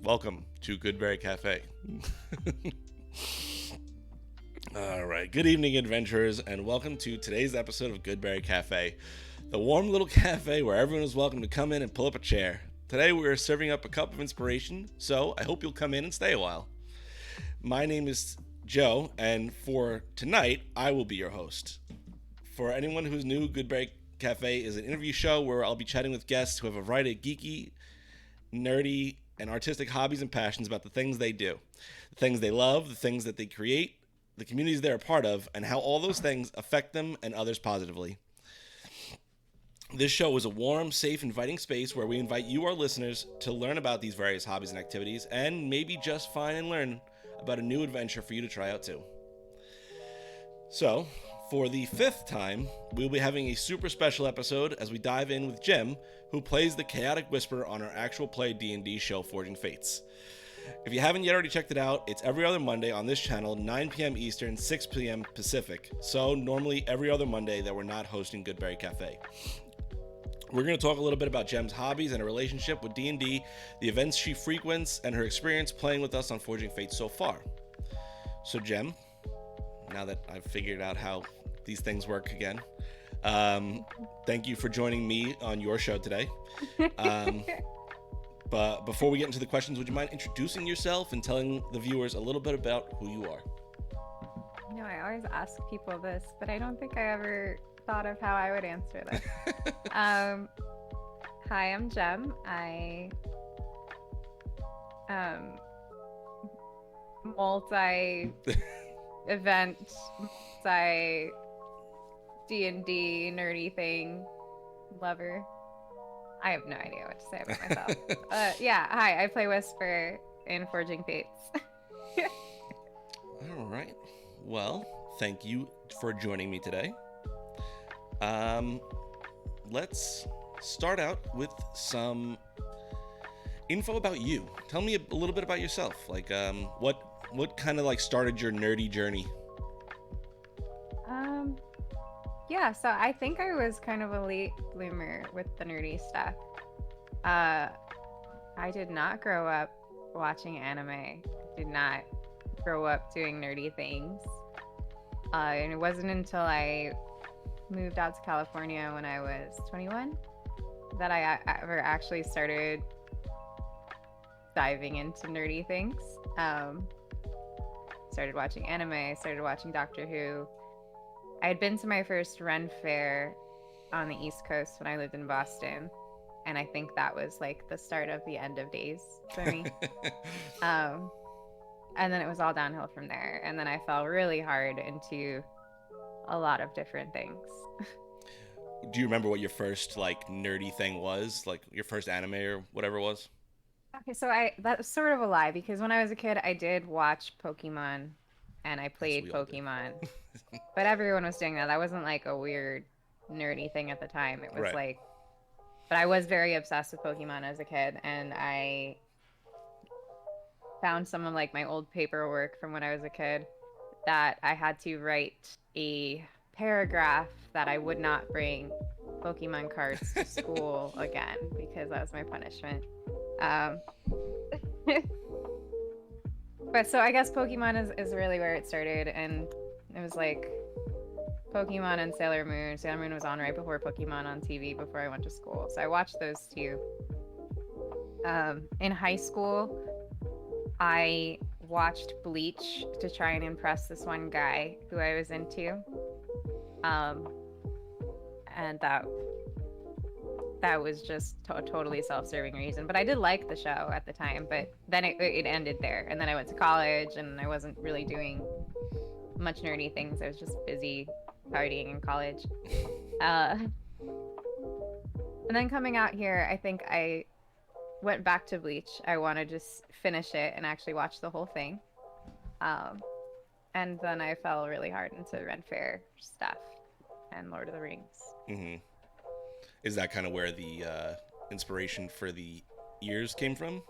Welcome to Goodberry Cafe. All right, good evening, adventurers, and welcome to today's episode of Goodberry Cafe, the warm little cafe where everyone is welcome to come in and pull up a chair. Today, we are serving up a cup of inspiration, so I hope you'll come in and stay a while. My name is Joe, and for tonight, I will be your host. For anyone who's new, Goodberry Cafe is an interview show where I'll be chatting with guests who have a variety of geeky, nerdy, and artistic hobbies and passions about the things they do, the things they love, the things that they create, the communities they're a part of, and how all those things affect them and others positively. This show is a warm, safe, inviting space where we invite you, our listeners, to learn about these various hobbies and activities, and maybe just find and learn about a new adventure for you to try out too. So, for the fifth time, we'll be having a super special episode as we dive in with Jem, who plays the chaotic whisperer on our actual play D&D show, Forging Fates. If you haven't yet already checked it out, it's every other Monday on this channel, 9 p.m. Eastern, 6 p.m. Pacific. So normally every other Monday that we're not hosting GoodBerry Cafe. We're going to talk a little bit about Jem's hobbies and her relationship with D&D, the events she frequents, and her experience playing with us on Forging Fates so far. So Jem, now that I've figured out how these things work again, thank you for joining me on your show today. But before we get into the questions, would you mind introducing yourself and telling the viewers a little bit about who you are? I always ask people this, but I don't think I ever thought of how I would answer this. Hi, I'm Jem. I multi-event, multi-D&D nerdy thing lover. I have no idea what to say about myself. Hi, I play Whisper in Forging Fates. All right. Well, thank you for joining me today. Let's start out with some info about you. Tell me a little bit about yourself. Like, what kind of like started your nerdy journey? So I think I was kind of a late bloomer with the nerdy stuff. I did not grow up watching anime. Did not grow up doing nerdy things. And it wasn't until I moved out to California when I was 21 that I ever actually started diving into nerdy things. Started watching anime, started watching Doctor Who. I had been to my first Ren Fair on the East Coast when I lived in Boston, and I think that was like the start of the end of days for me. And then it was all downhill from there, and then I fell really hard into a lot of different things. Do you remember what your first like nerdy thing was? Like your first anime or whatever it was? Okay, so that was sort of a lie because when I was a kid, I did watch Pokemon and I played Pokemon. But everyone was doing that. That wasn't like a weird nerdy thing at the time. It was Right. like, but I was very obsessed with Pokemon as a kid, and I found some of like my old paperwork from when I was a kid that I had to write a paragraph that I would not bring Pokemon cards to school again because that was my punishment. But so I guess Pokemon is really where it started, and it was like Pokemon and Sailor Moon. Sailor Moon was on right before Pokemon on TV before I went to school, so I watched those two. In high school, I watched Bleach to try and impress this one guy who I was into, and that was just a totally self-serving reason. But I did like the show at the time, but then it ended there. And then I went to college and I wasn't really doing much nerdy things. I was just busy partying in college. And then coming out here, I think I went back to Bleach. I wanted to just finish it and actually watch the whole thing. And then I fell really hard into Ren Fair stuff and Lord of the Rings. Mm-hmm. Is that kind of where the inspiration for the ears came from?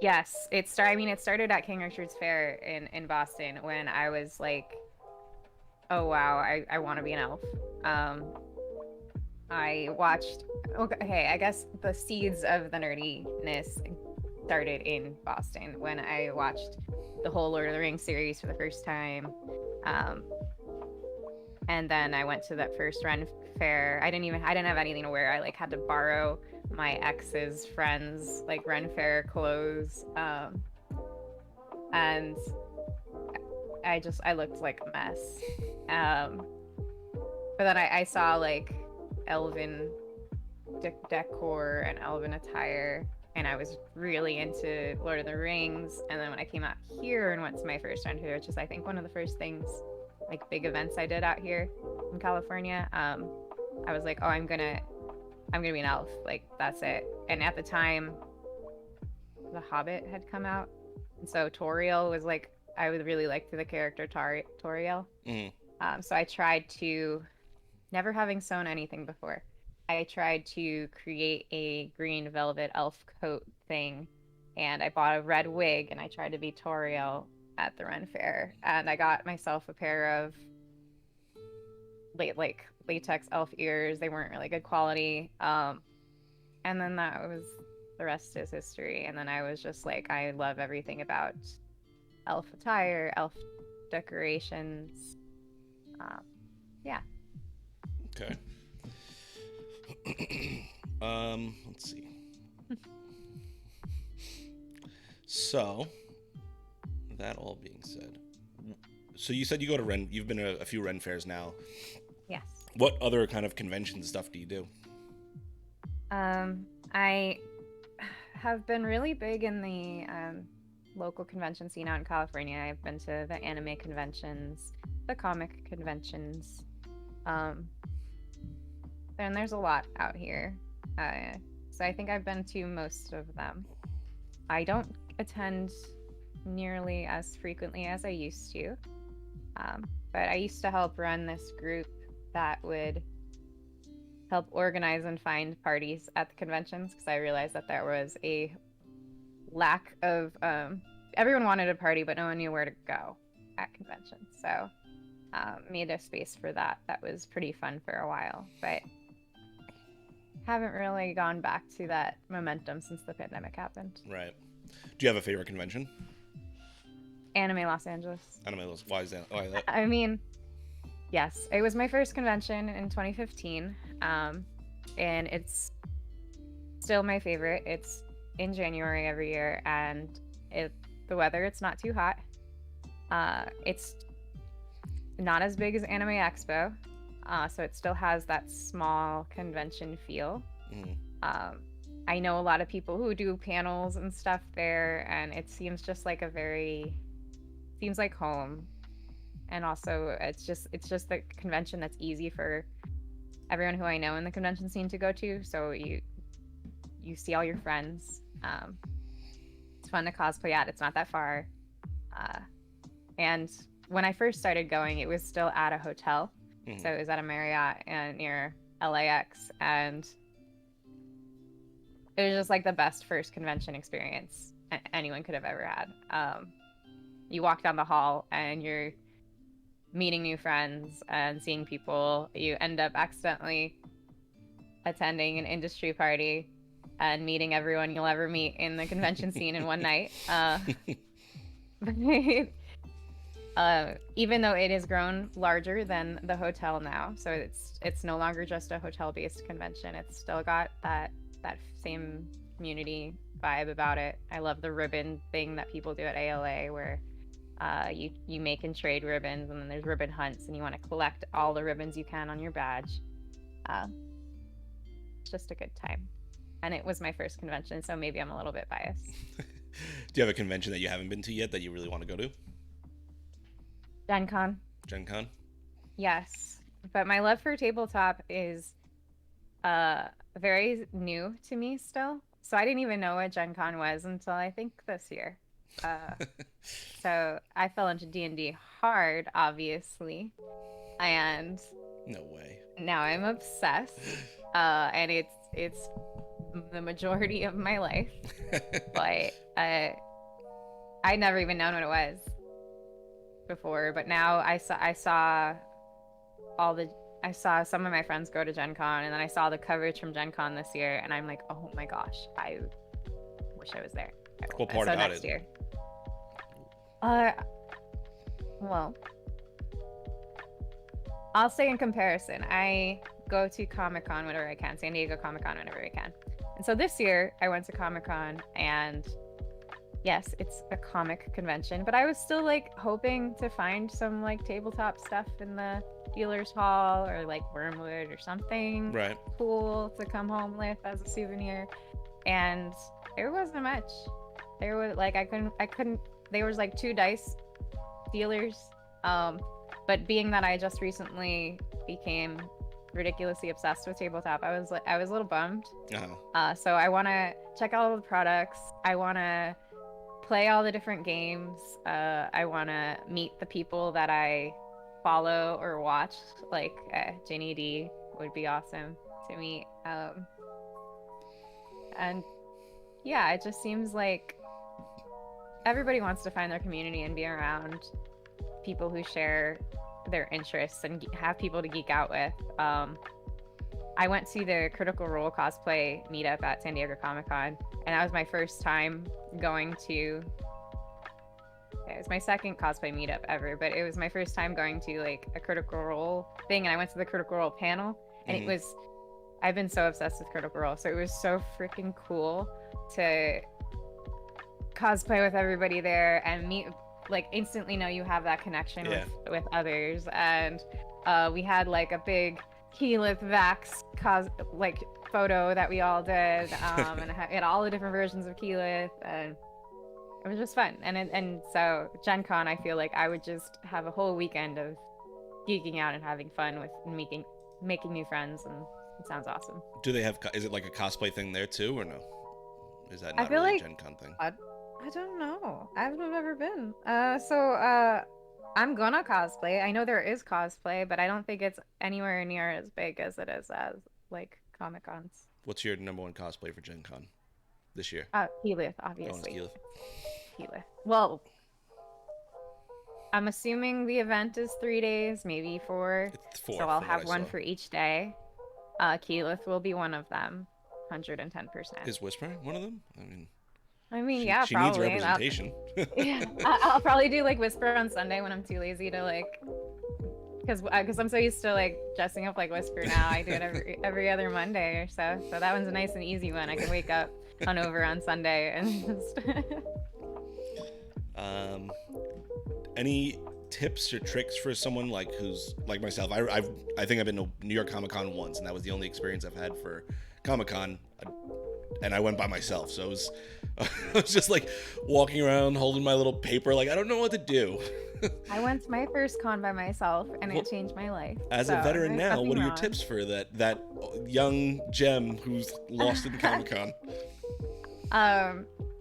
Yes, it started at King Richard's Fair in Boston when I was like, oh wow, I want to be an elf. I watched, okay, I guess the seeds of the nerdiness started in Boston when I watched the whole Lord of the Rings series for the first time. Um, and then I went to that first Ren fair. I didn't have anything to wear. I like had to borrow my ex's friends like Ren fair clothes. And I looked like a mess. Um, but then I saw like elven decor and elven attire, and I was really into Lord of the Rings. And then when I came out here and went to my first Ren fair, which is I think one of the first things, like big events I did out here in California, I was like, oh, I'm gonna be an elf. Like that's it. And at the time, The Hobbit had come out, and so Toriel was like I would really like the character Toriel. Mm. So I tried to, never having sewn anything before, I tried to create a green velvet elf coat thing, and I bought a red wig and I tried to be Toriel at the Ren Fair, and I got myself a pair of like latex elf ears. They weren't really good quality. And then that was the rest is history. And then I was just like, I love everything about elf attire, elf decorations. Yeah. Okay. Let's see. So, that all being said, so you said you go to Ren. You've been to a few Ren fairs now. Yes. What other kind of convention stuff do you do? I have been really big in the local convention scene out in California. I've been to the anime conventions, the comic conventions, and there's a lot out here. So I think I've been to most of them. I don't attend nearly as frequently as I used to, but I used to help run this group that would help organize and find parties at the conventions, because I realized that there was a lack of everyone wanted a party, but no one knew where to go at conventions. So made a space for that. That was pretty fun for a while, but haven't really gone back to that momentum since the pandemic happened. Right. Do you have a favorite convention? Anime Los Angeles. Anime Los. Why is that? Why is that? I mean, yes, it was my first convention in 2015, and it's still my favorite. It's in January every year, and the weather, it's not too hot. It's not as big as Anime Expo, so it still has that small convention feel. Mm. I know a lot of people who do panels and stuff there, and it seems just like seems like home. And also it's just the convention that's easy for everyone who I know in the convention scene to go to. So you see all your friends. It's fun to cosplay at. It's not that far. And when I first started going, it was still at a hotel. Mm-hmm. So it was at a Marriott near LAX, and it was just like the best first convention experience anyone could have ever had. You walk down the hall and you're meeting new friends and seeing people. You end up accidentally attending an industry party and meeting everyone you'll ever meet in the convention scene in one night. Even though it has grown larger than the hotel now, so it's no longer just a hotel-based convention. It's still got that same community vibe about it. I love the ribbon thing that people do at ALA, where you make and trade ribbons, and then there's ribbon hunts, and you want to collect all the ribbons you can on your badge. It's just a good time. And it was my first convention, so maybe I'm a little bit biased. Do you have a convention that you haven't been to yet that you really want to go to? Gen Con. Gen Con? Yes. But my love for tabletop is very new to me still. So I didn't even know what Gen Con was until I think this year. So I fell into D&D hard, obviously. And no way. Now I'm obsessed. And it's the majority of my life. But I'd never even known what it was before, but now I saw some of my friends go to Gen Con, and then I saw the coverage from Gen Con this year, and I'm like, oh my gosh, I wish I was there. What part So about next it? year. Uh, well, I'll say in comparison, I go to Comic Con whenever I can, San Diego Comic Con whenever I can. And so this year I went to Comic Con, and yes, it's a comic convention, but I was still like hoping to find some like tabletop stuff in the dealer's hall or like Wormwood or something Right. cool to come home with as a souvenir. And there wasn't much. There was like I couldn't there was like two dice dealers. Um, but being that I just recently became ridiculously obsessed with tabletop, I was a little bummed. Uh-huh. So I want to check out all the products. I want to play all the different games. I want to meet the people that I follow or watch, like Ginny D would be awesome to meet. And yeah, it just seems like everybody wants to find their community and be around people who share their interests and have people to geek out with. I went to the Critical Role cosplay meetup at San Diego Comic Con, and that was my first time going to. It was my second cosplay meetup ever, but it was my first time going to like a Critical Role thing, and I went to the Critical Role panel, and it was. I've been so obsessed with Critical Role, so it was so freaking cool to cosplay with everybody there and meet, like instantly know you have that connection with others. And we had like a big Keyleth Vax like photo that we all did, and it had all the different versions of Keyleth, and it was just fun. And so Gen Con, I feel like I would just have a whole weekend of geeking out and having fun with making new friends, and it sounds awesome. Do they have? Is it like a cosplay thing there too, or no? Is that I not feel really a like Gen Con thing? I don't know. I've never been. I'm gonna cosplay. I know there is cosplay, but I don't think it's anywhere near as big as it is as like Comic Cons. What's your number one cosplay for Gen Con this year? Keyleth, Oh, it's obviously. Keyleth. Keyleth. Well, I'm assuming the event is 3 days, maybe four. It's four. So I'll From what have I one saw. for each day. Keyleth will be one of them, 110%. Is Whisper one of them? I mean, she yeah, she needs probably. representation. Yeah, I'll probably do like Whisper on Sunday when I'm too lazy to like, because I'm so used to like dressing up like Whisper now. I do it every other Monday or so. So that one's a nice and easy one. I can wake up hungover on Sunday and just. Any tips or tricks for someone like who's like myself? I think I've been to New York Comic Con once, and that was the only experience I've had for Comic Con, and I went by myself. So it was, I was just like walking around holding my little paper, like I don't know what to do. I went to my first con by myself, and it changed my life. As so a veteran there's now, what are your wrong. tips for that young gem who's lost in Comic Con?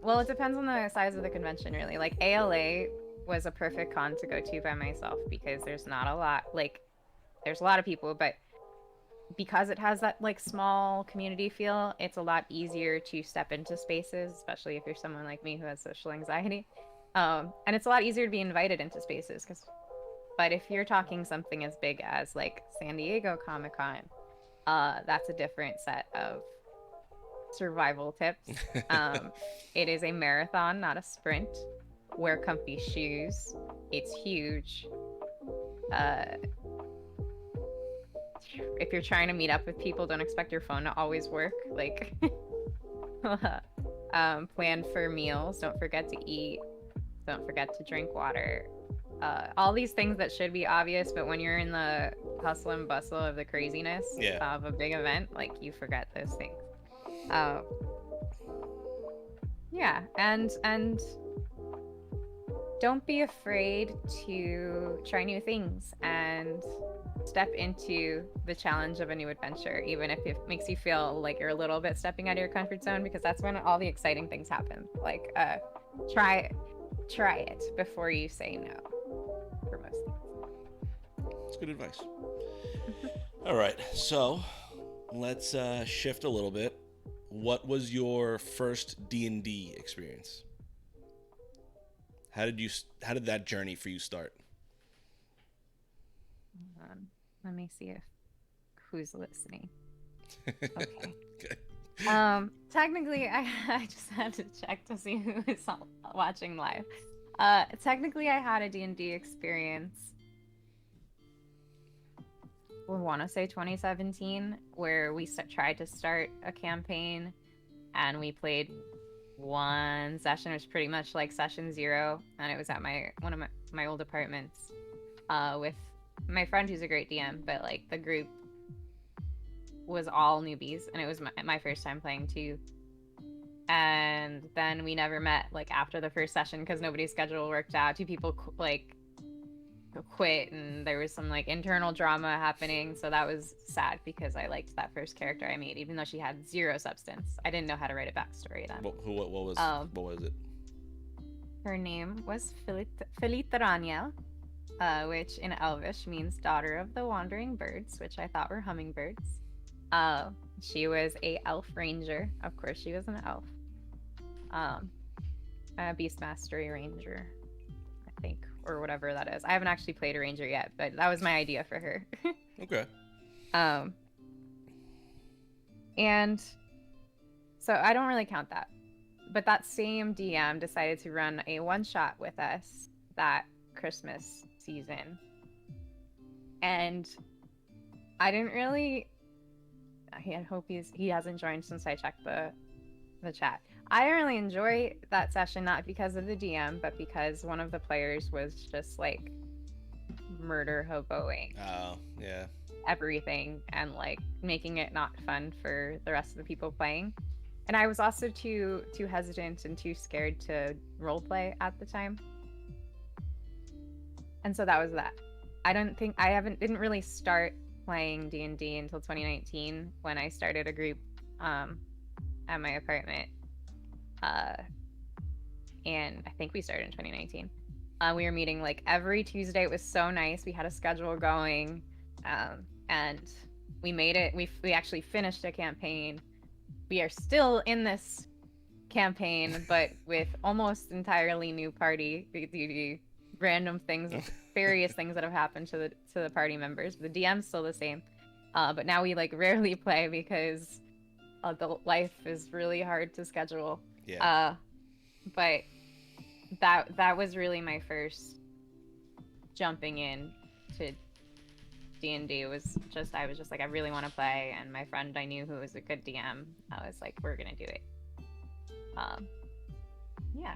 Well, it depends on the size of the convention, really. Like ALA was a perfect con to go to by myself because there's not a lot, like, there's a lot of people, but because it has that like small community feel, it's a lot easier to step into spaces, especially if you're someone like me who has social anxiety. And it's a lot easier to be invited into spaces but if you're talking something as big as like San Diego Comic Con, that's a different set of survival tips. It is a marathon, not a sprint. Wear comfy shoes. It's huge. If you're trying to meet up with people, don't expect your phone to always work. Like, plan for meals. Don't forget to eat. Don't forget to drink water. All these things that should be obvious, but when you're in the hustle and bustle of the craziness of a big event, like you forget those things. Yeah, and don't be afraid to try new things and step into the challenge of a new adventure, even if it makes you feel like you're a little bit stepping out of your comfort zone, because that's when all the exciting things happen. Like, try it before you say no for most things. That's good advice. All right, so let's shift a little bit. What was your first D&D experience? How did that journey for you start? Hold on. Let me see if who's listening. Okay. Okay. Technically, I just had to check to see who is watching live. Technically, I had a D&D experience. We want to say 2017, where we tried to start a campaign, and we played one session. It was pretty much like session 0, and it was at one of my old apartments, with my friend who's a great DM, but like the group was all newbies, and it was my first time playing too. And then we never met like after the first session because nobody's schedule worked out. Two people like quit, and there was some like internal drama happening, so that was sad because I liked that first character I made, even though she had 0 substance. I didn't know how to write a backstory then. What was it? Her name was Filiterania, which in Elvish means daughter of the wandering birds, which I thought were hummingbirds. She was a elf ranger. Of course, she was an elf. A beast mastery ranger, I think, or whatever that is. I haven't actually played a ranger yet, but that was my idea for her. Okay. And so I don't really count that. But that same DM decided to run a one-shot with us that Christmas season. And I didn't really... I hope he hasn't joined since I checked the chat. I didn't really enjoy that session, not because of the DM, but because one of the players was just like murder hoboing. Oh, yeah. Everything, and like making it not fun for the rest of the people playing. And I was also too hesitant and too scared to roleplay at the time. And so that was that. Didn't really start playing D&D until 2019 when I started a group at my apartment. And I think we started in 2019. We were meeting like every Tuesday. It was so nice. We had a schedule going, and we made it. We actually finished a campaign. We are still in this campaign, but with almost entirely new party. The random things, various things that have happened to the party members. The DM's still the same, but now we like rarely play because adult life is really hard to schedule. Yeah. But that was really my first jumping in to D&D. I was just like, I really want to play, and my friend I knew who was a good DM, I was like, we're gonna do it. Yeah.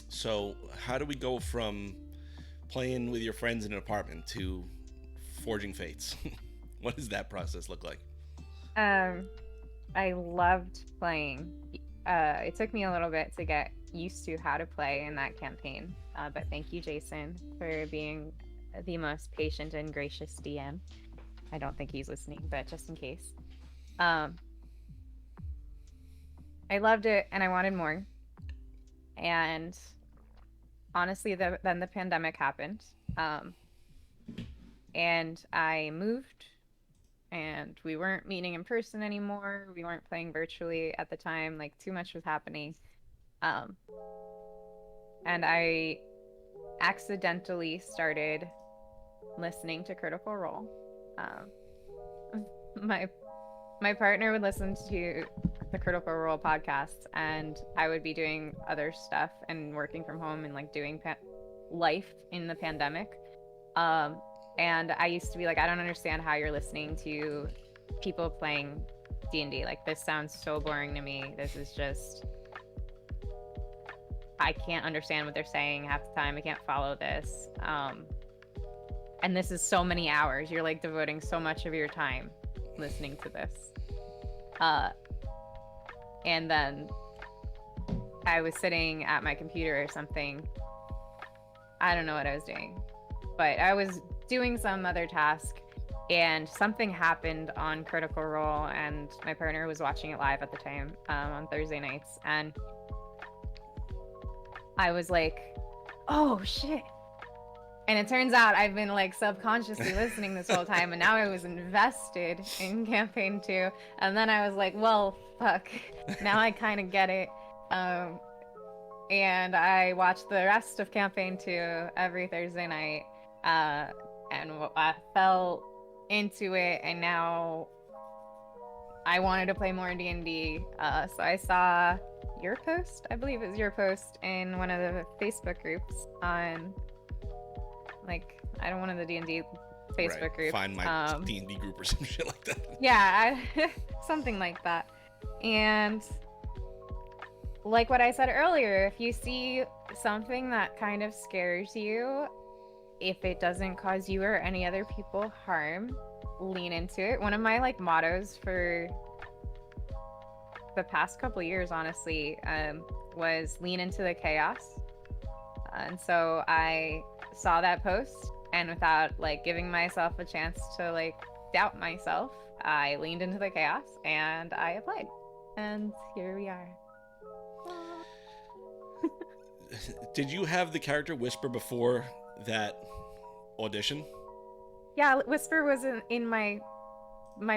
So how do we go from playing with your friends in an apartment to forging fates? What does that process look like? I loved playing. It took me a little bit to get used to how to play in that campaign, but thank you, Jason, for being the most patient and gracious DM. I don't think he's listening, but just in case. I loved it, and I wanted more. And honestly, then the pandemic happened, and I moved, and we weren't meeting in person anymore. We weren't playing virtually at the time. Like, too much was happening. And I accidentally started listening to Critical Role. My partner would listen to the Critical Role podcast, and I would be doing other stuff and working from home and like doing life in the pandemic. And I used to be like, I don't understand how you're listening to people playing D&D. Like, this sounds so boring to me. This is just, I can't understand what they're saying half the time. I can't follow this. And this is so many hours. You're like devoting so much of your time listening to this. And then I was sitting at my computer or something. I don't know what I was doing, but I was doing some other task, and something happened on Critical Role, and my partner was watching it live at the time, on Thursday nights, and I was like, oh shit. And it turns out I've been like subconsciously listening this whole time, and now I was invested in campaign 2, and then I was like, well, fuck, now I kind of get it. And I watched the rest of campaign 2 every Thursday night, and I fell into it, and now I wanted to play more D&D. So I saw your post, I believe it was your post in one of the Facebook groups on, like, I don't one of the D&D Facebook Right. groups. Find my D&D group or some shit like that. Yeah, something like that. And like what I said earlier, if you see something that kind of scares you, if it doesn't cause you or any other people harm, lean into it. One of my like mottos for the past couple of years, honestly, was lean into the chaos. And so I saw that post, and without like giving myself a chance to like doubt myself, I leaned into the chaos and I applied. And here we are. Did you have the character Whisper before that audition? Yeah, Whisper was in my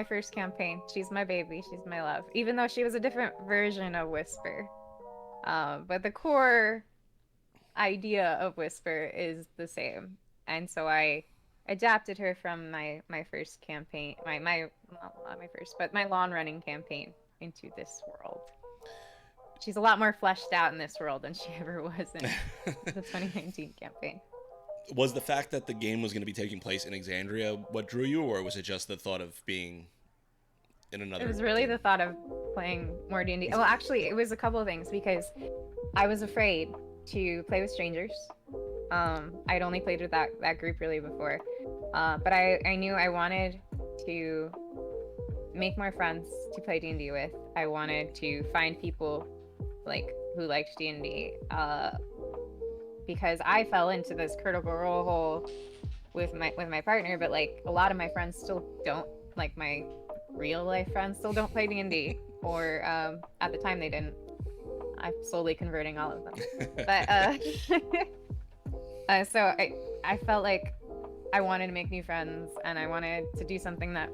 first campaign. She's my baby. She's my love. Even though she was a different version of Whisper. But the core idea of Whisper is the same. And so I adapted her from my first campaign, my not my first, but my lawn running campaign into this world. She's a lot more fleshed out in this world than she ever was in the 2019 campaign. Was the fact that the game was going to be taking place in Exandria what drew you, or was it just the thought of being in another? It was really the thought of playing more D&D. Well, actually, it was a couple of things, because I was afraid to play with strangers. I'd only played with that group really before, but I knew I wanted to make more friends to play D&D with. I wanted to find people like who liked D&D, because I fell into this critical role hole with my partner, but like a lot of my friends still don't, like my real life friends still don't play D&D, or at the time they didn't. I'm slowly converting all of them. But so I felt like I wanted to make new friends, and I wanted to do something that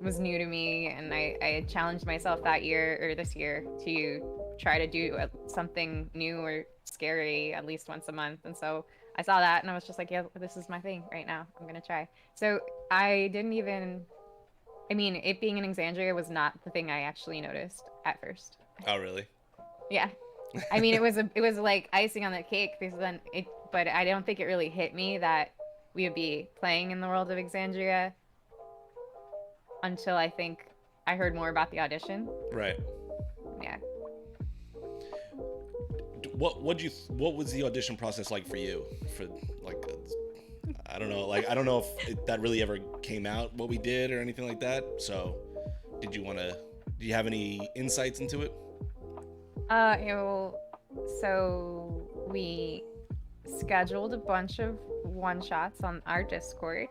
was new to me, and I had challenged myself this year to try to do something new or scary at least once a month. And so I saw that and I was just like, yeah, this is my thing right now. I'm gonna try. So I didn't even, I mean, it being in Exandria was not the thing I actually noticed at first. Oh, really? Yeah. I mean, it was like icing on the cake, because but I don't think it really hit me that we would be playing in the world of Exandria until I think I heard more about the audition. Right. Yeah. What was the audition process like for you? For like, I don't know if that really ever came out what we did or anything like that. So, do you have any insights into it? So we scheduled a bunch of one-shots on our Discord,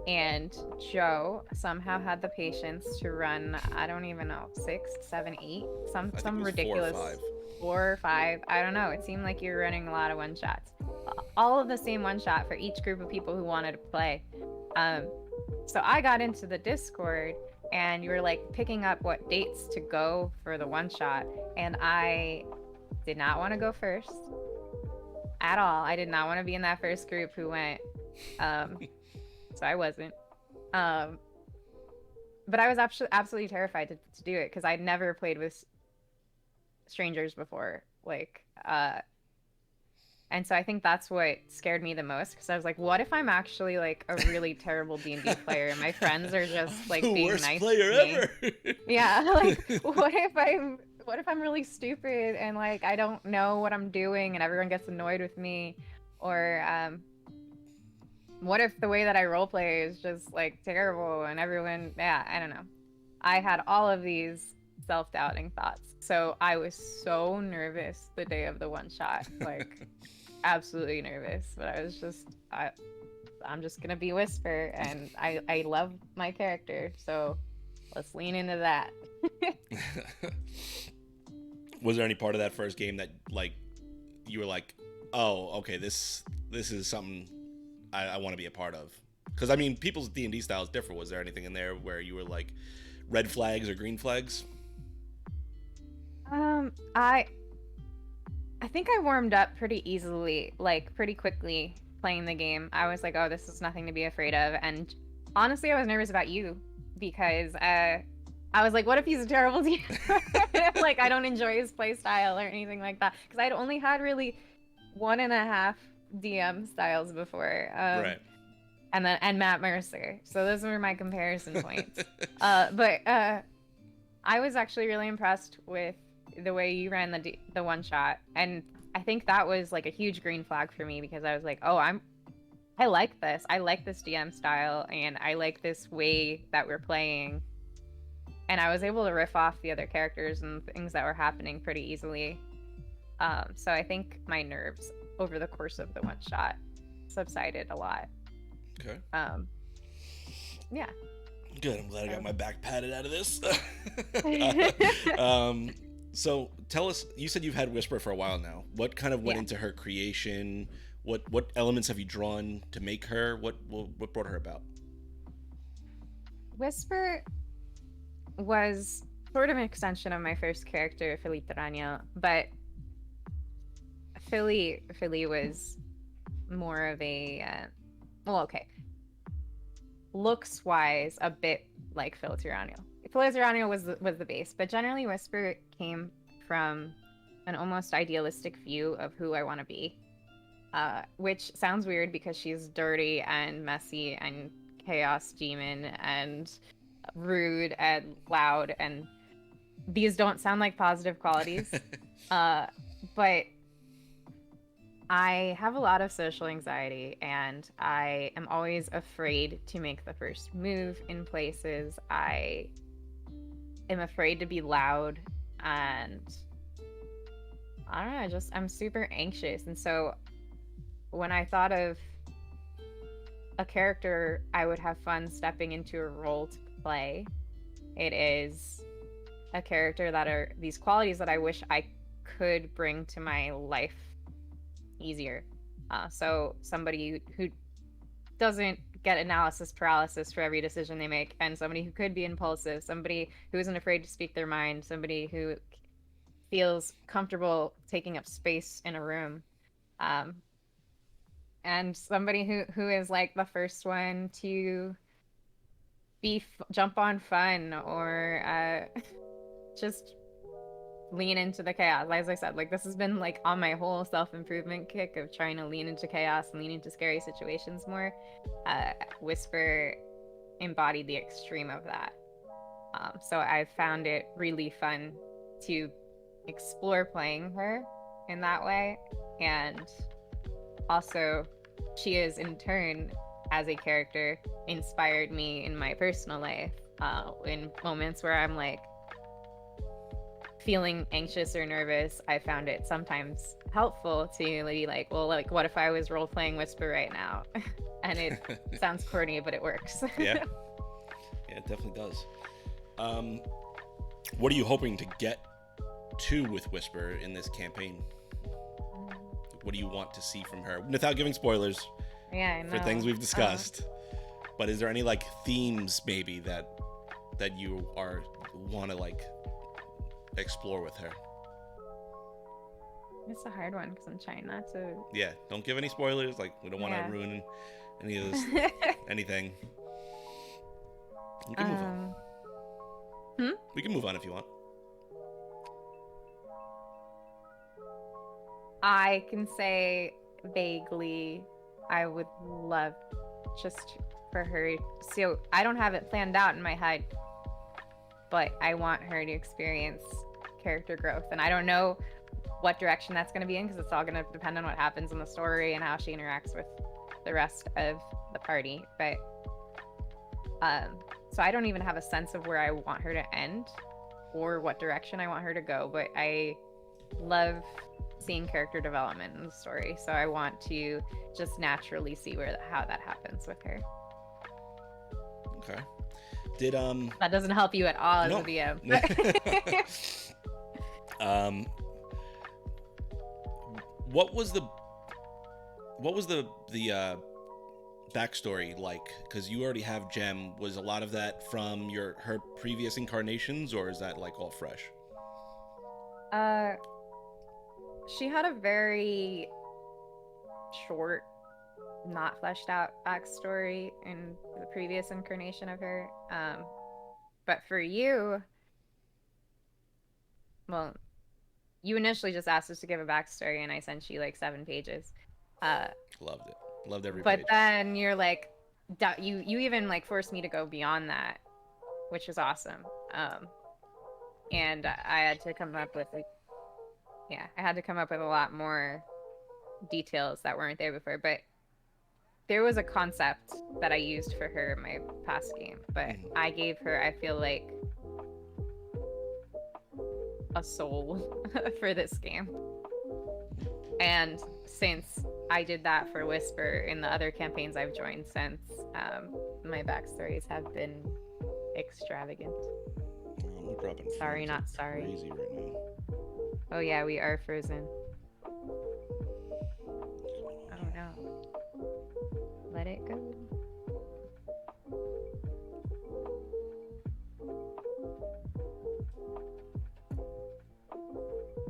and Joe somehow had the patience to run, I don't even know, 6, 7, 8, some ridiculous 4 or 5. I don't know. It seemed like you were running a lot of one-shots, all of the same one-shot for each group of people who wanted to play. So I got into the Discord, and you were like picking up what dates to go for the one-shot, and I did not want to go first at all. I did not want to be in that first group who went. So I wasn't. But I was absolutely terrified to do it, because I'd never played with strangers before. And so I think that's what scared me the most, because I was like, what if I'm actually like a really terrible D&D player and my friends are just like the being worst nice player to me? ever. Yeah, like what if I'm really stupid and like I don't know what I'm doing and everyone gets annoyed with me? Or what if the way that I roleplay is just like terrible and everyone, yeah, I don't know. I had all of these self-doubting thoughts. So I was so nervous the day of the one shot, like absolutely nervous. But I was just, I'm just gonna be Whisper, and I love my character, so let's lean into that. Was there any part of that first game that like you were like, oh, okay, this is something I want to be a part of? Because I mean, people's D&D styles differ. Was there anything in there where you were like red flags or green flags? I think I warmed up pretty easily, like pretty quickly playing the game. I was like, oh, this is nothing to be afraid of. And honestly, I was nervous about you, because I was like, what if he's a terrible DM? Like, I don't enjoy his play style or anything like that. Because I'd only had really one and a half DM styles before. Right. And Matt Mercer. So those were my comparison points. But I was actually really impressed with the way you ran the one shot, and I think that was like a huge green flag for me because I was like, oh, I like this. I like this DM style, and I like this way that we're playing. And I was able to riff off the other characters and things that were happening pretty easily. So I think my nerves over the course of the one shot subsided a lot. Okay. Yeah. Good. I'm glad I got my back padded out of this. Yeah. So tell us. You said you've had Whisper for a while now. What kind of went into her creation? What elements have you drawn to make her? What brought her about? Whisper was sort of an extension of my first character, Filipterania, but Philly was more of a well, okay, looks wise a bit like Filipterania. Filipterania was the base, but generally Whisper came from an almost idealistic view of who I want to be, which sounds weird because she's dirty and messy and chaos demon and rude and loud, and these don't sound like positive qualities. But I have a lot of social anxiety, and I am always afraid to make the first move in places. I am afraid to be loud, and I don't know, I'm super anxious. And so when I thought of a character I would have fun stepping into a role to play, it is a character that are these qualities that I wish I could bring to my life easier. So somebody who doesn't get analysis paralysis for every decision they make, and somebody who could be impulsive, somebody who isn't afraid to speak their mind, somebody who feels comfortable taking up space in a room, and somebody who is like the first one to jump on fun or just lean into the chaos. As I said, like this has been like on my whole self-improvement kick of trying to lean into chaos and lean into scary situations more. Whisper embodied the extreme of that. So I found it really fun to explore playing her in that way. And also, she is in turn, as a character, inspired me in my personal life. In moments where I'm like feeling anxious or nervous, I found it sometimes helpful to be like, well, like, what if I was role playing Whisper right now? And it sounds corny, but it works. Yeah, it definitely does. What are you hoping to get to with Whisper in this campaign? What do you want to see from her, without giving spoilers? Yeah, I know. For things we've discussed. But is there any like themes maybe that you want to like explore with her? It's a hard one because I'm trying not to. Yeah, don't give any spoilers. Like, we don't want to ruin any of this, anything. We can move on. We can move on if you want. I can say vaguely, I would love just for her. So I don't have it planned out in my head, but I want her to experience character growth. And I don't know what direction that's going to be in because it's all going to depend on what happens in the story and how she interacts with the rest of the party. But so I don't even have a sense of where I want her to end or what direction I want her to go. But I love seeing character development in the story, so I want to just naturally see how that happens with her. Okay. Did that doesn't help you at all as a DM. What was the backstory like? Because you already have Jem. Was a lot of that from her previous incarnations, or is that like all fresh? She had a very short, not fleshed out backstory in the previous incarnation of her. But for you, well, you initially just asked us to give a backstory, and I sent you like 7 pages. Uh, Loved it. Loved every but page. then you're like, you even like forced me to go beyond that, which was awesome. And I had to come up with, like, yeah, I had to come up with a lot more details that weren't there before. But there was a concept that I used for her in my past game, but Mhm. I gave her, I feel like, a soul for this game. And since I did that for Whisper in the other campaigns I've joined since, my backstories have been extravagant. We're dropping Sorry, frames not like sorry. crazy right now. Oh yeah, we are frozen. Oh no. Let it go.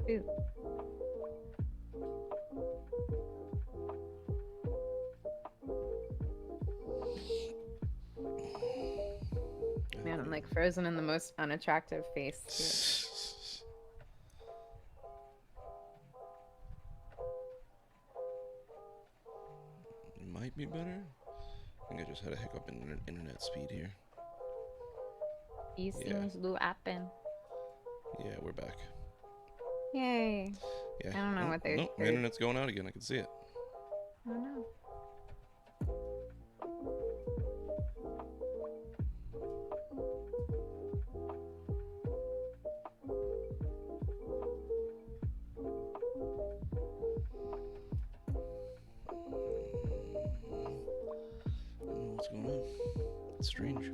Ooh. Man, I'm like frozen in the most unattractive face too. It might be better. I think I just had a hiccup in internet speed here. These Yeah. things do happen. Yeah, we're back. Yay. Yeah. I don't know Oh, what they're. no, my internet's going out again. I can see it. Oh no. What's going on? It's strange.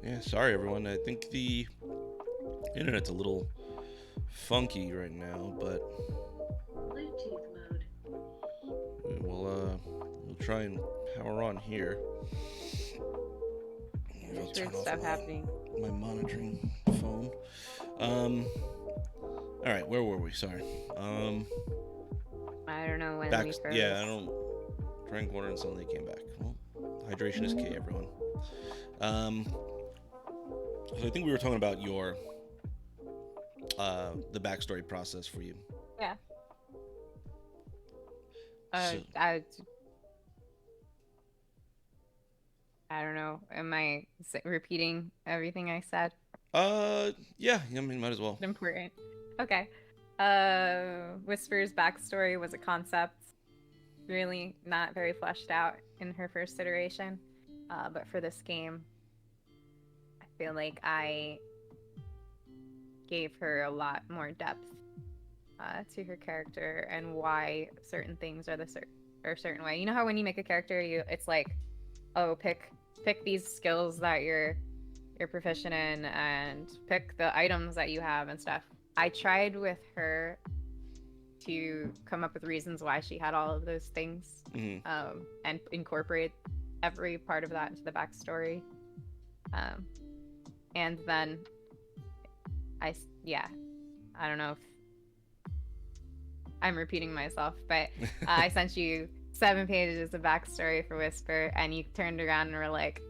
Yeah, sorry everyone. I think the internet's a little funky right now, but Bluetooth mode. we'll try and power on here. Maybe I'll There's turn weird off stuff happening. my monitoring phone. All right, where were we? Sorry. I don't know when Back. we froze. Yeah, I don't. Drank water and suddenly came back. Well, hydration is key, everyone. So I think we were talking about your the backstory process for you. Yeah. So- I don't know. Am I repeating everything I said? Yeah. I mean, might as well. Important. Okay. Whisper's backstory was a concept, really not very fleshed out in her first iteration. But for this game, I feel like I gave her a lot more depth to her character and why certain things are a certain way. You know how when you make a character, it's like, oh, pick these skills that you're proficient in and pick the items that you have and stuff. I tried with her to come up with reasons why she had all of those things, Mm-hmm. and incorporate every part of that into the backstory. And then I don't know if I'm repeating myself, but I sent you 7 pages of backstory for Whisper, and you turned around and were like,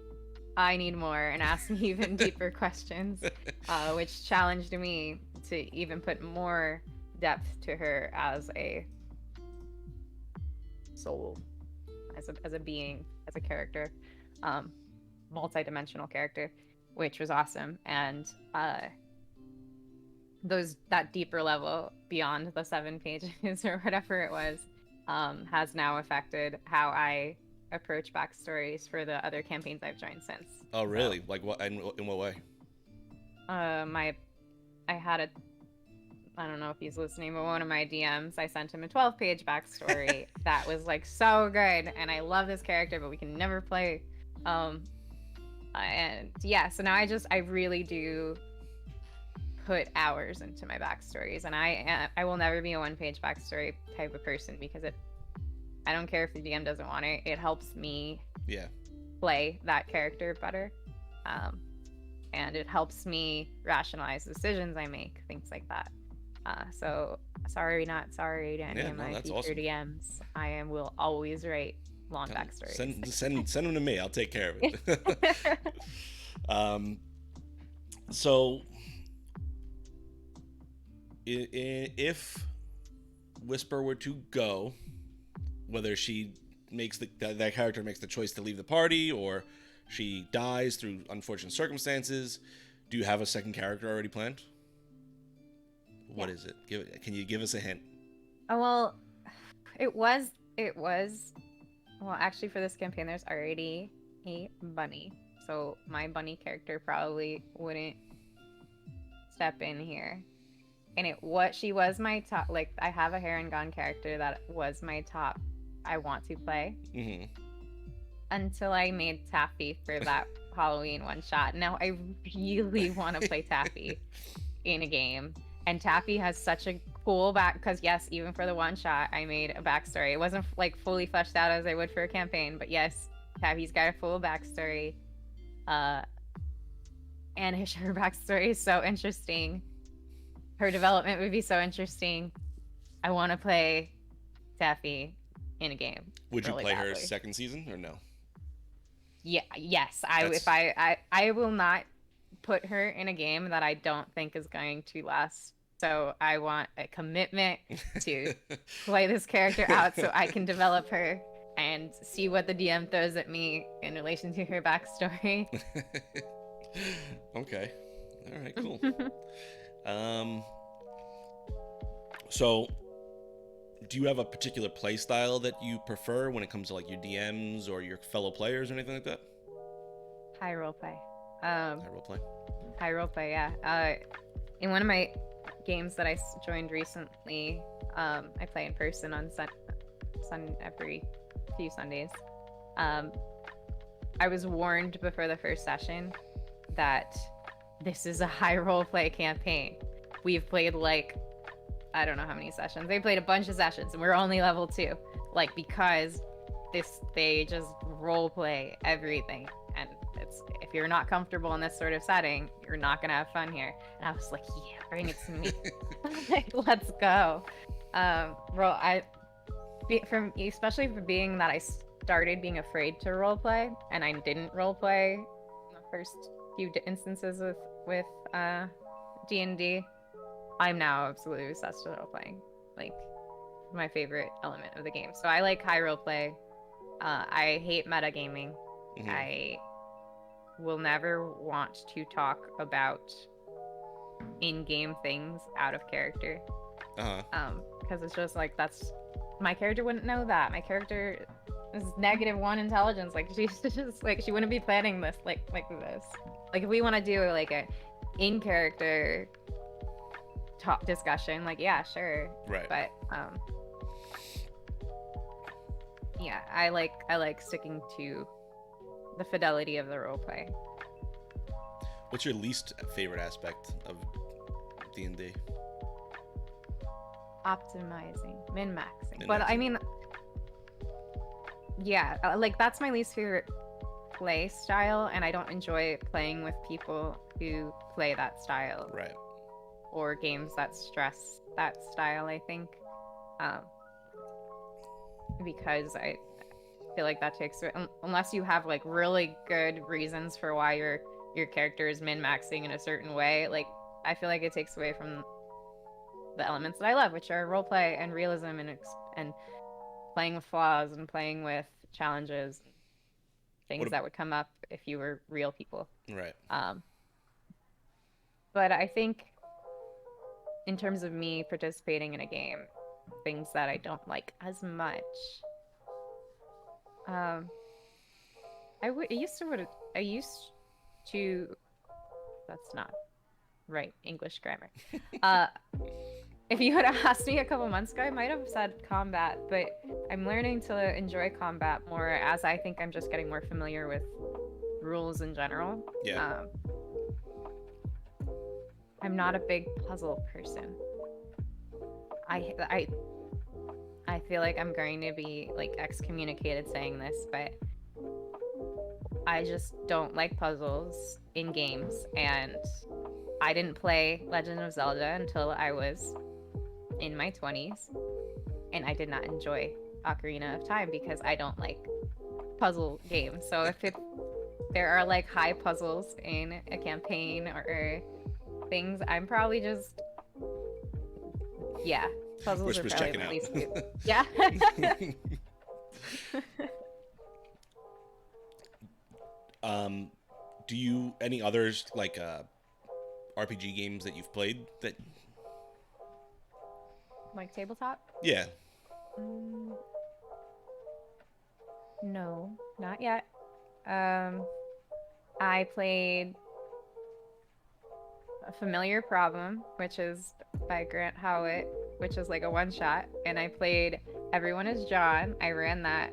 I need more, and asked me even deeper questions, which challenged me to even put more depth to her as a soul, as a being, as a character, multi-dimensional character, which was awesome. And that deeper level beyond the 7 pages or whatever it was, has now affected how I approach backstories for the other campaigns I've joined since. Oh, really? Like what? In what way? I had I don't know if he's listening, but one of my DMs, I sent him a 12-page backstory that was like so good, and I love this character, but we can never play. And yeah, so now I really do put hours into my backstories, and I will never be a 1-page backstory type of person, because I don't care if the DM doesn't want it. It helps me play that character better, and it helps me rationalize decisions I make, things like that. So sorry, not sorry to any of my future awesome. DMs. I will always write long backstories. Send them to me. I'll take care of it. Um, so if Whisper were to go, whether she makes that character makes the choice to leave the party or she dies through unfortunate circumstances, do you have a second character already planned? What is it? Can you give us a hint? Oh, well, it was. Well, actually, for this campaign, there's already a bunny, so my bunny character probably wouldn't step in here. And she was my top. Like, I have a hair and gone character that was my top. I want to play Mm-hmm. until I made Taffy for that Halloween one shot. Now I really want to play Taffy in a game. And Taffy has such a cool because yes, even for the one shot, I made a backstory. It wasn't like fully fleshed out as I would for a campaign, but yes, Taffy's got a full backstory. And her backstory is so interesting. Her development would be so interesting. I want to play Taffy in a game. Would you really play her badly. second season or no? Yeah, yes. I will not put her in a game that I don't think is going to last. So I want a commitment to play this character out so I can develop her and see what the DM throws at me in relation to her backstory. Okay. All right, cool. So do you have a particular play style that you prefer when it comes to like your DMs or your fellow players or anything like that? High roleplay. High roleplay. High roleplay, yeah. In one of my games that I joined recently, I play in person on every few Sundays. I was warned before the first session that this is a high roleplay campaign. We've played like, I don't know how many sessions. They played a bunch of sessions and we're only level 2. Like, because they just roleplay everything. And if you're not comfortable in this sort of setting, you're not gonna have fun here. And I was like, yeah, bring it to me. Let's go. Especially for being that I started being afraid to roleplay and I didn't roleplay in the first few instances with D&D. I'm now absolutely obsessed with roleplaying. Like, my favorite element of the game. So I like high roleplay. I hate metagaming. Mm-hmm. I will never want to talk about in-game things out of character. Because it's just like, my character wouldn't know that. My character is -1 intelligence. Like, she's just like, she wouldn't be planning this like this. Like, if we want to do like a in-character talk discussion, like, yeah, sure. Right. But yeah, I like sticking to the fidelity of the roleplay. What's your least favorite aspect of D&D? Optimizing, min-maxing. But I mean, yeah, like, that's my least favorite play style, and I don't enjoy playing with people who play that style. Right. Or games that stress that style, I think. Because I feel like that takes, unless you have like really good reasons for why your character is min-maxing in a certain way, like, I feel like it takes away from the elements that I love, which are roleplay and realism and playing with flaws and playing with challenges, things that would come up if you were real people. Right. But I think in terms of me participating in a game, things that I don't like as much, I used to, that's not right English grammar. If you had asked me a couple months ago, I might have said combat, but I'm learning to enjoy combat more as I think I'm just getting more familiar with rules in general. Yeah. I'm not a big puzzle person. I feel like I'm going to be like excommunicated saying this, but I just don't like puzzles in games, and I didn't play Legend of Zelda until I was in my 20s, and I did not enjoy Ocarina of Time because I don't like puzzle games. So there are like high puzzles in a campaign or things, I'm probably just, yeah, puzzles are Whisper's probably checking my out. least favorite. Yeah. Do you any others like RPG games that you've played that? Like tabletop? Yeah. Mm, no, not yet. Um, I played A Familiar Problem, which is by Grant Howitt, which is like a one shot. And I played Everyone is John. I ran that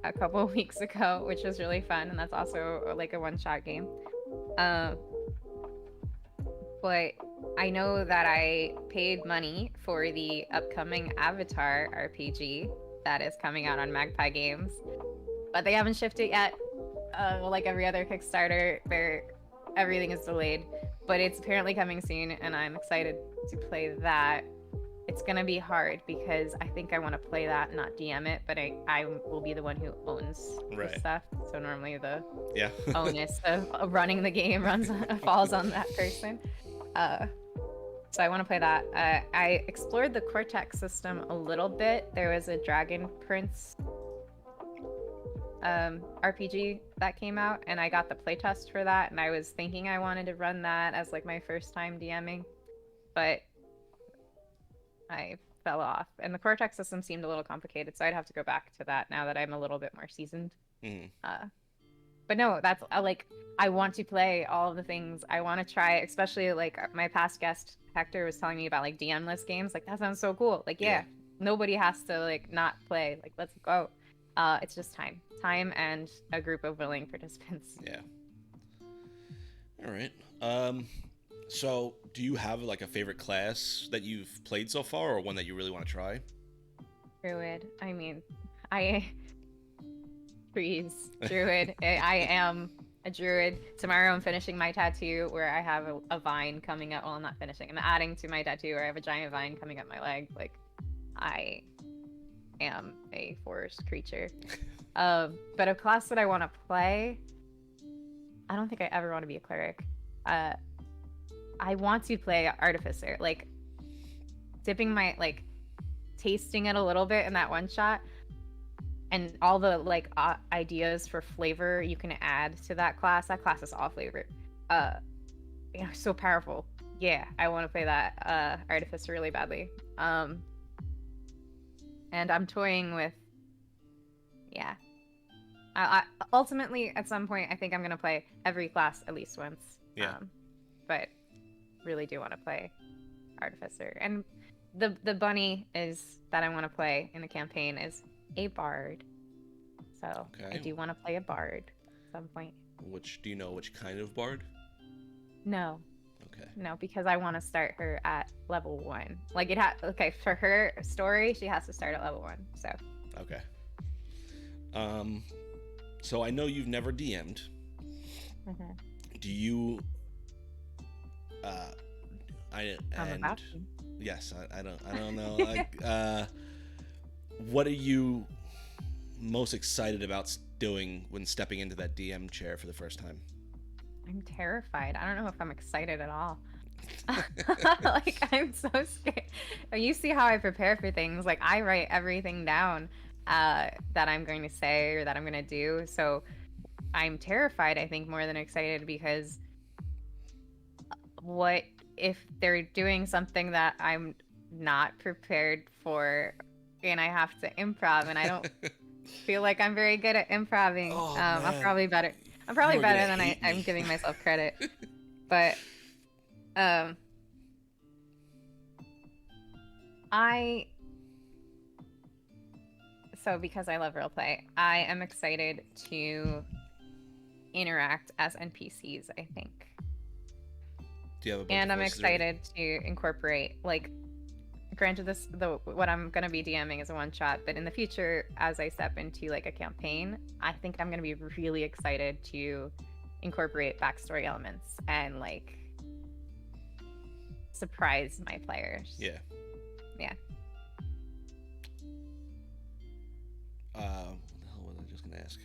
a couple of weeks ago, which was really fun. And that's also like a one shot game. Um, but I know that I paid money for the upcoming Avatar RPG that is coming out on Magpie Games, but they haven't shipped it yet. Like every other Kickstarter, everything is delayed, but it's apparently coming soon, and I'm excited to play that. It's gonna be hard because I think I want to play that, not DM it, but I will be the one who owns Right. the stuff. So normally the Yeah. onus of running the game falls on that person. So I want to play that. I explored the Cortex system a little bit. There was a Dragon Prince RPG that came out, and I got the playtest for that, and I was thinking I wanted to run that as like my first time DMing, but I fell off. And the Cortex system seemed a little complicated, so I'd have to go back to that now that I'm a little bit more seasoned. Mhm. But no, that's like I want to play all of the things. I want to try, especially like my past guest Hector was telling me about like DM-less games. Like that sounds so cool. Like yeah, nobody has to like not play. Like let's go. It's just time and a group of willing participants. Yeah. All right. So do you have like a favorite class that you've played so far, or one that you really want to try? Druid. I mean, I trees. Druid. I am a druid. Tomorrow I'm finishing my tattoo where I have a vine coming up. Well, I'm not finishing. I'm adding to my tattoo where I have a giant vine coming up my leg. Like, I am a forest creature. But a class that I want to play, I don't think I ever want to be a cleric. I want to play Artificer. Like, dipping my, like, tasting it a little bit in that one shot. And all the like ideas for flavor you can add to that class. That class is all flavored. So powerful. Yeah, I want to play that Artificer really badly. And I'm toying with, yeah. I ultimately at some point I think I'm gonna play every class at least once. Yeah. But really do want to play Artificer. And the bunny is that I want to play in the campaign is a bard, so Okay. I do want to play a bard at some point. Do you know which kind of bard? No, Okay. no, because I want to start her at level 1. Like okay, for her story she has to start at level 1. So Okay. So I know you've never DM'd. Do you? I'm about to. Yes, I don't know. Like, what are you most excited about doing when stepping into that DM chair for the first time? I'm terrified. I don't know if I'm excited at all. Like I'm so scared. You see how I prepare for things. Like I write everything down that I'm going to say or that I'm going to do. So I'm terrified, I think, more than excited, because what if they're doing something that I'm not prepared for and I have to improv, and I don't feel like I'm very good at improving. Oh, I'm man. probably better. I'm probably You are better gonna than hate me. I'm giving myself credit. But because I love roleplay, I am excited to interact as NPCs, I think. Do you have a bunch And of I'm voices already? excited to incorporate, like, granted what I'm gonna be DMing is a one shot, but in the future, as I step into like a campaign, I think I'm gonna be really excited to incorporate backstory elements and like surprise my players. Yeah. Yeah. What the hell was I just gonna ask?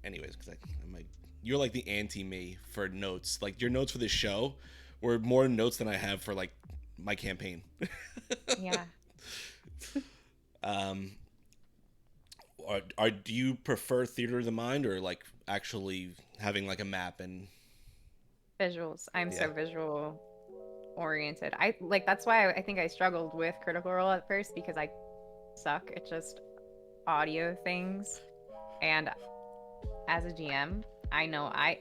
Anyways, because I'm like, you're like the anti-me for notes. Like your notes for this show were more notes than I have for like my campaign. Yeah. Do you prefer theater of the mind or like actually having like a map and Visuals. I'm yeah. so visual oriented. I like that's why I think I struggled with Critical Role at first because I suck at just audio things. And as a GM, I know I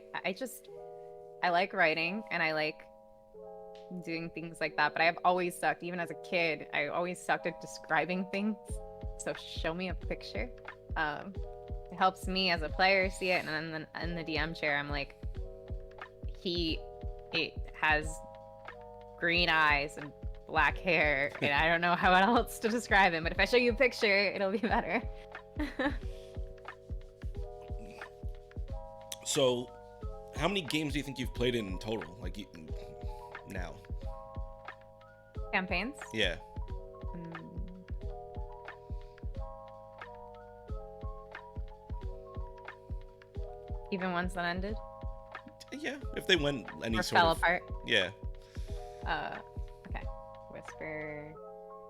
like writing and I like doing things like that, but I've always sucked, even as a kid, I always sucked at describing things. So show me a picture. It helps me as a player see it, and then in the DM chair, I'm like, it has green eyes and black hair, and I don't know how else to describe him, but if I show you a picture, it'll be better. So, how many games do you think you've played in total? Like now? Campaigns? Yeah. Even ones that ended? Yeah, if they went any Or sort fell of apart? Yeah. Okay. Whisper,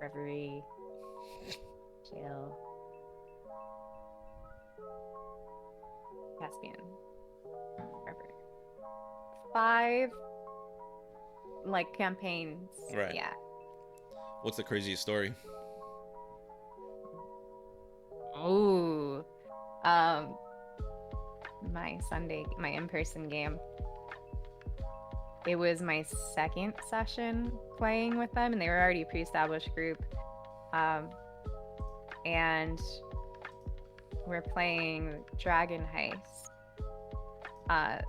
Reverie, Jail, Caspian, Reverie. 5 like campaigns. Right. Yeah. What's the craziest story? Ooh. My in-person game. It was my second session playing with them, and they were already a pre-established group. And we're playing Dragon Heist.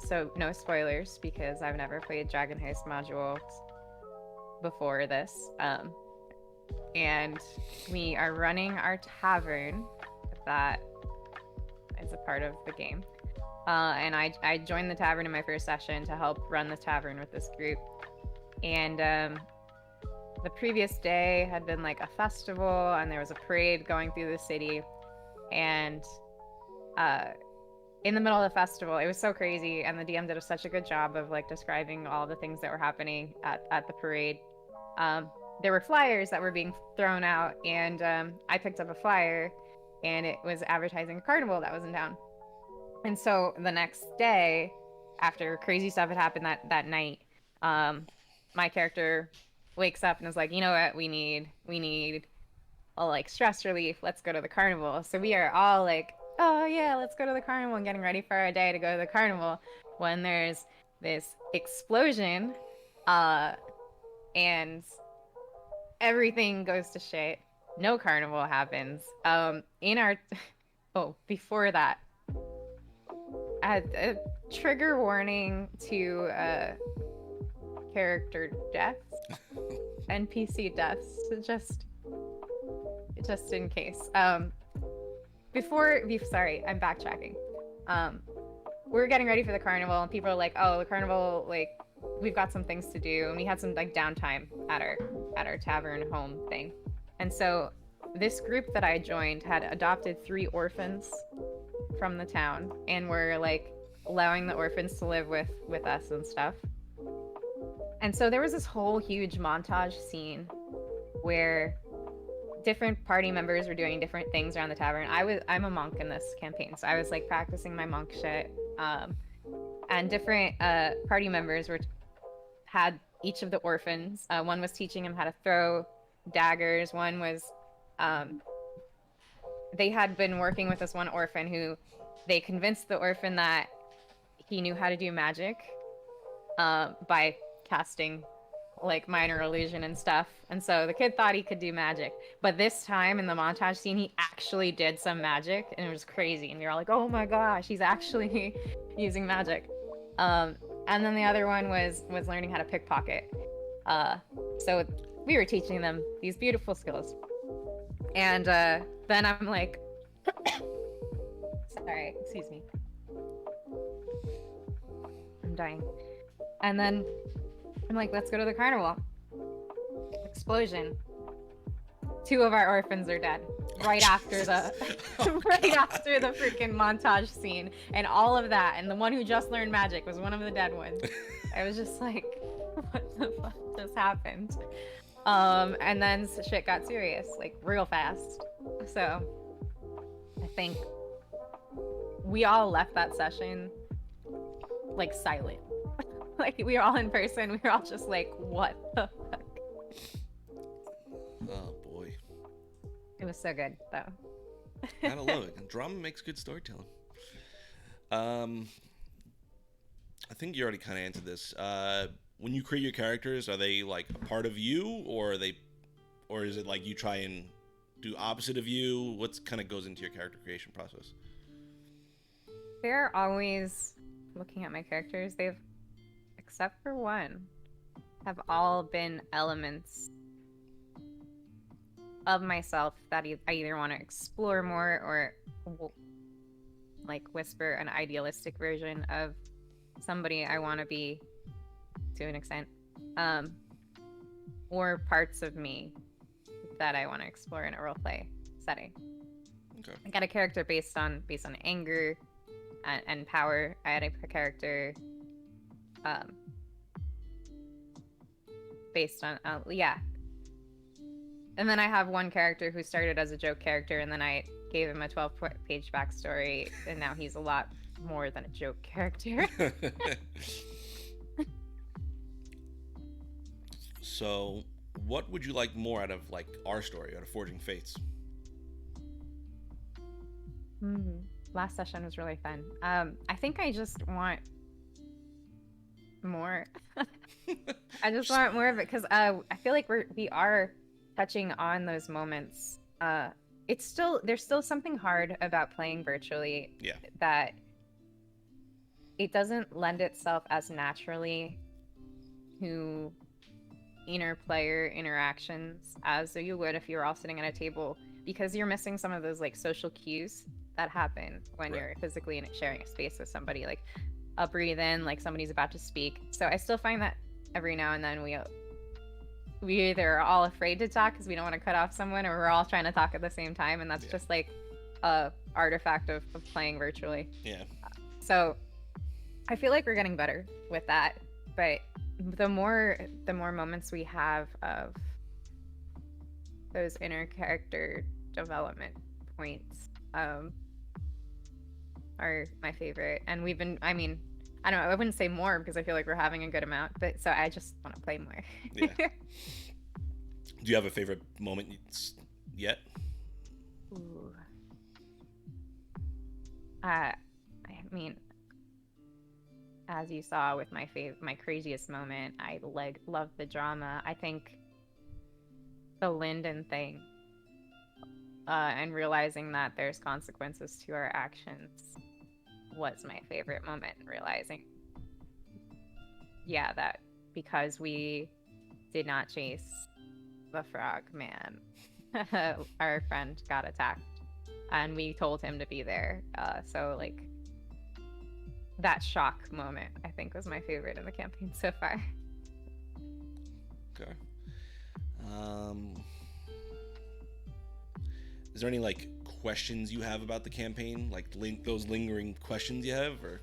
So no spoilers because I've never played Dragon Heist modules before this. And we are running our tavern that is a part of the game. And I joined the tavern in my first session to help run the tavern with this group. And the previous day had been like a festival, and there was a parade going through the city. And in the middle of the festival, it was so crazy, and the DM did such a good job of like describing all the things that were happening at the parade. There were flyers that were being thrown out, and I picked up a flyer, and it was advertising a carnival that was in town. And so the next day, after crazy stuff had happened that night, my character wakes up and is like, you know what, we need a like stress relief. Let's go to the carnival. So we are all like, oh yeah, let's go to the carnival, and getting ready for our day to go to the carnival when there's this explosion, and everything goes to shit. No carnival happens. In our before that, a trigger warning to character deaths, NPC deaths, just in case. Sorry, I'm backtracking. We're getting ready for the carnival, and people are like, "Oh, the carnival! Like, we've got some things to do," and we had some like downtime at our tavern home thing, and so this group that I joined had adopted 3 orphans from the town, and were like allowing the orphans to live with us and stuff. And so there was this whole huge montage scene where different party members were doing different things around the tavern. I'm a monk in this campaign, so I was like practicing my monk shit. And different party members had each of the orphans. One was teaching him how to throw daggers. One was they had been working with this one orphan who they convinced the orphan that he knew how to do magic by casting like minor illusion and stuff. And so the kid thought he could do magic, but this time in the montage scene he actually did some magic, and it was crazy, and we were all like, oh my gosh, he's actually using magic. And then the other one was learning how to pickpocket. So we were teaching them these beautiful skills, and then I'm like sorry, excuse me, I'm dying. And then I'm like, let's go to the carnival. Explosion. 2 of our orphans are dead right after the right after the freaking montage scene and all of that, and the one who just learned magic was one of the dead ones. I was just like, what the fuck just happened? And then shit got serious like real fast. So I think we all left that session like silent. Like we were all in person, we were all just like, what the fuck? Oh boy. It was so good though. Gotta love it. Drama makes good storytelling. I think you already kind of answered this. When you create your characters, are they like a part of you, or is it like you try and do opposite of you? What kind of goes into your character creation process? They're always looking at my characters. They've, except for one, have all been elements of myself that I either want to explore more or like whisper an idealistic version of somebody I want to be to an extent, or parts of me that I want to explore in a roleplay setting. Okay. I got a character based on anger and power. I had a character based on and then I have one character who started as a joke character, and then I gave him a 12-page backstory, and now he's a lot more than a joke character. So, what would you like more out of like our story, out of Forging Fates? Last session was really fun. I think I just want more. I just want more of it because I feel like we are touching on those moments. There's still something hard about playing virtually. Yeah. That it doesn't lend itself as naturally to inner player interactions as you would if you were all sitting at a table, because you're missing some of those like social cues that happen when you're physically sharing a space with somebody, like a breathe in, like somebody's about to speak. So I still find that every now and then we either are all afraid to talk because we don't want to cut off someone, or we're all trying to talk at the same time, and that's just like a artifact of playing virtually. Yeah. So I feel like we're getting better with that, but the more moments we have of those inner character development points are my favorite. And we've been, I mean, I don't know, I wouldn't say more because I feel like we're having a good amount, but so I just want to play more. Yeah. Do you have a favorite moment yet? Ooh. I mean, as you saw with my craziest moment, I love the drama. I think the Lyndon thing, and realizing that there's consequences to our actions, was my favorite moment. Realizing, that because we did not chase the frog man, our friend got attacked, and we told him to be there. So like, that shock moment, I think, was my favorite in the campaign so far. Okay. Is there any like questions you have about the campaign, like those lingering questions you have, or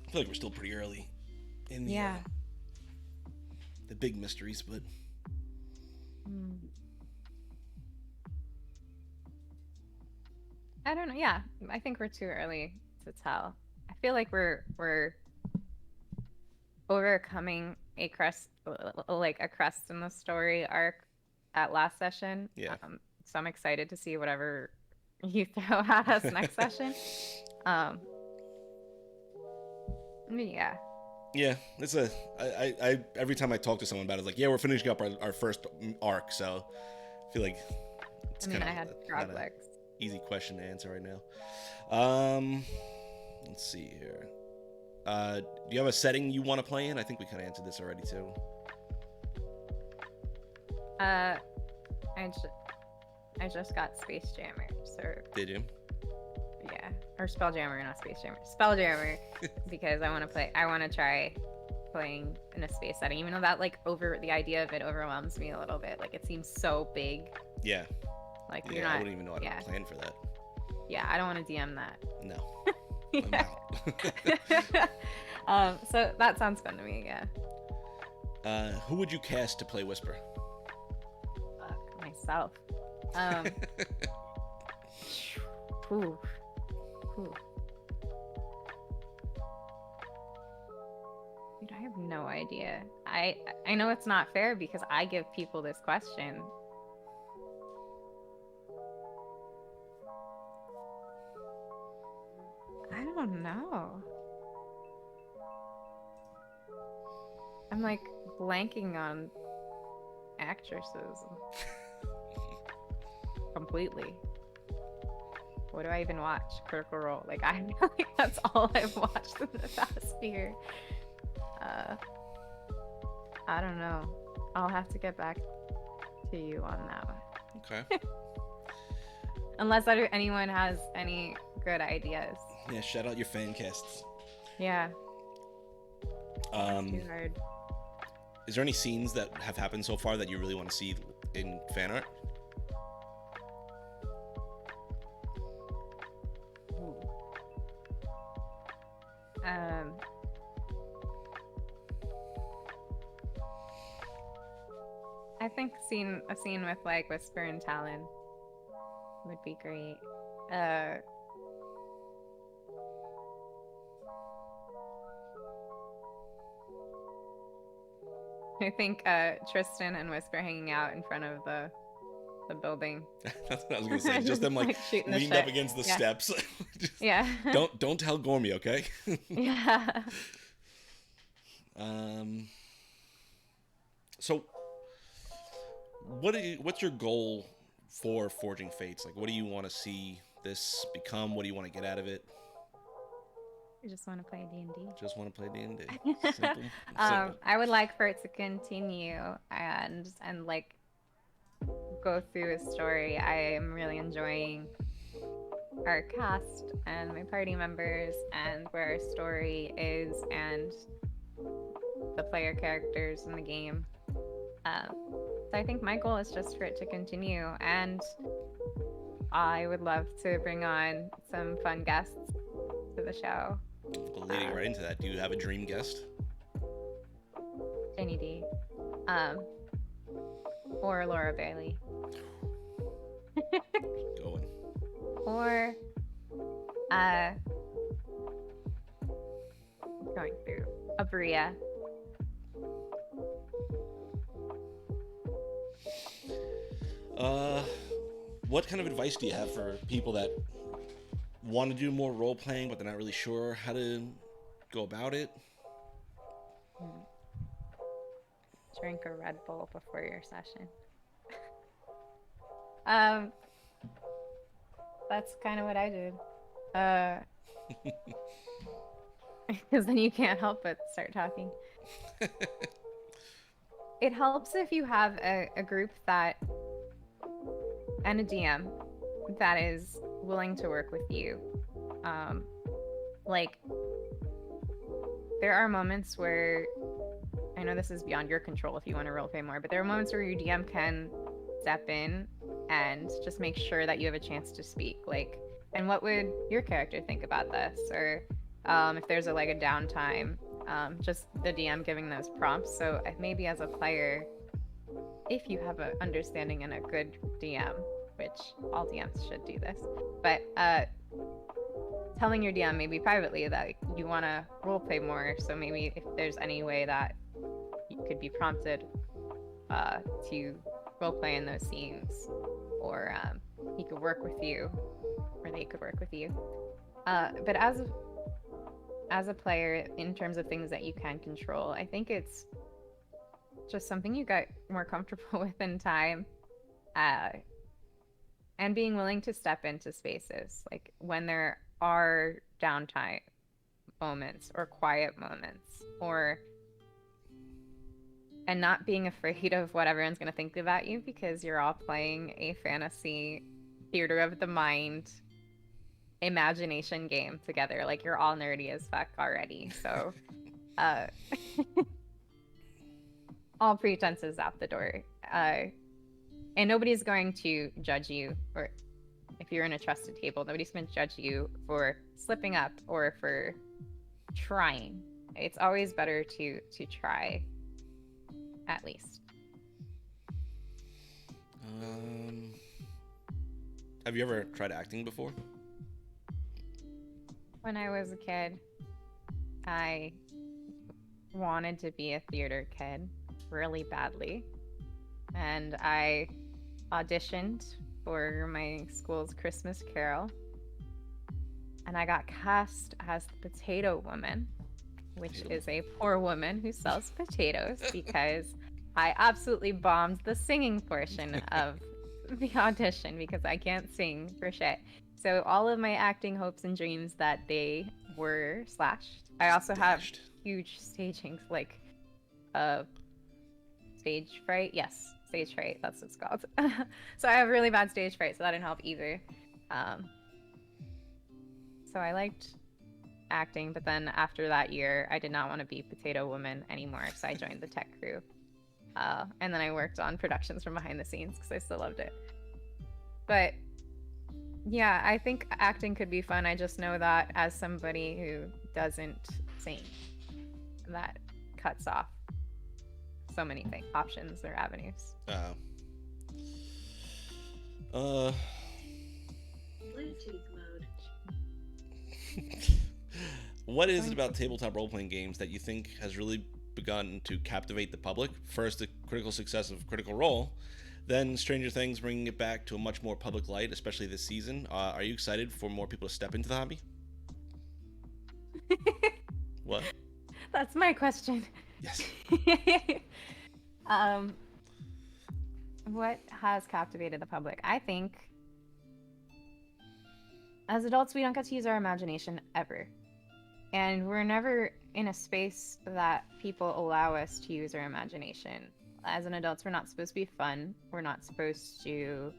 I feel like we're still pretty early in the big mysteries, but I don't know. Yeah, I think we're too early to tell. I feel like we're overcoming a crest in the story arc at last session. Yeah. So I'm excited to see whatever you throw at us next session. Yeah. Yeah, it's I every time I talk to someone about it, it's like, yeah, we're finishing up our first arc, so I feel like it's I had frog legs. Easy question to answer right now. Let's see here. Do you have a setting you want to play in? I think we kind of answered this already too. I just got Space Jammer. So did you? Yeah, or Spelljammer, not Space Jammer. Spelljammer, because I want to try playing in a space setting, even though that the idea of it overwhelms me a little bit. Like it seems so big. Yeah. Like Yeah, you're not. I wouldn't even know how Yeah. to plan for that. Yeah, I don't want to DM that. No. Yeah. I'm out. So that sounds fun to me. Yeah. Who would you cast to play Whisper? Fuck myself. Ooh. Ooh. Dude, I have no idea. I know it's not fair because I give people this question. I don't know. I'm like blanking on actresses completely. What do I even watch? Critical Role. Like I feel like that's all I've watched in the past year. I don't know. I'll have to get back to you on that one. Okay. Unless anyone has any good ideas. Yeah, shout out your fan casts. Yeah. Too hard. Is there any scenes that have happened so far that you really want to see in fan art? Ooh. I think a scene with like Whisper and Talon would be great. I think Tristan and Whisper hanging out in front of the building. That's what I was gonna say. Just them like shooting the leaned shit. up against the Yeah. steps. Just Yeah. don't tell Gormy, okay? Yeah. So what's your goal for Forging Fates? Like, what do you want to see this become? What do you want to get out of it? I just want to play D&D. Just want to play D&D. Simple. I would like for it to continue and like go through a story. I am really enjoying our cast and my party members and where our story is and the player characters in the game. So I think my goal is just for it to continue, and I would love to bring on some fun guests to the show. Well, leading right into that, do you have a dream guest? Jenny D. Or Laura Bailey. Going. Or going through Abria. What kind of advice do you have for people that want to do more role playing, but they're not really sure how to go about it? Drink a Red Bull before your session. That's kind of what I did. Because then you can't help but start talking. It helps if you have a group that, and a DM that is willing to work with you. Like, there are moments where, I know this is beyond your control if you want to roleplay more, but there are moments where your DM can step in and just make sure that you have a chance to speak. Like, and what would your character think about this? Or if there's a downtime, just the DM giving those prompts. So maybe as a player, if you have an understanding and a good DM, which all DMs should do this, but telling your DM maybe privately that you want to roleplay more. So maybe if there's any way that you could be prompted to roleplay in those scenes, or he could work with you, or they could work with you. But as a player, in terms of things that you can control, I think it's just something you got more comfortable with in time, and being willing to step into spaces like when there are downtime moments or quiet moments, and not being afraid of what everyone's going to think about you, because you're all playing a fantasy theater of the mind imagination game together. Like, you're all nerdy as fuck already, so Uh, all pretenses out the door. And nobody's going to judge you, or if you're in a trusted table, nobody's going to judge you for slipping up or for trying. It's always better to try, at least. Have you ever tried acting before? When I was a kid, I wanted to be a theater kid really badly. And I auditioned for my school's Christmas Carol. And I got cast as the Potato Woman, which is a poor woman who sells potatoes, because I absolutely bombed the singing portion of the audition because I can't sing for shit. So all of my acting hopes and dreams that day were slashed. I also have huge staging, like stage fright. Yes, stage fright. That's what it's called. So I have really bad stage fright, so that didn't help either. So I liked acting, but then after that year, I did not want to be Potato Woman anymore, so I joined the tech crew. And then I worked on productions from behind the scenes because I still loved it. But yeah, I think acting could be fun. I just know that as somebody who doesn't sing, that cuts off so many options or avenues. Bluetooth mode. What is it about tabletop role-playing games that you think has really begun to captivate the public? First, the critical success of Critical Role, then Stranger Things bringing it back to a much more public light, especially this season. Are you excited for more people to step into the hobby? What? That's my question. Yes. What has captivated the public? I think as adults, we don't get to use our imagination ever. And we're never in a space that people allow us to use our imagination. As an adults, we're not supposed to be fun. We're not supposed to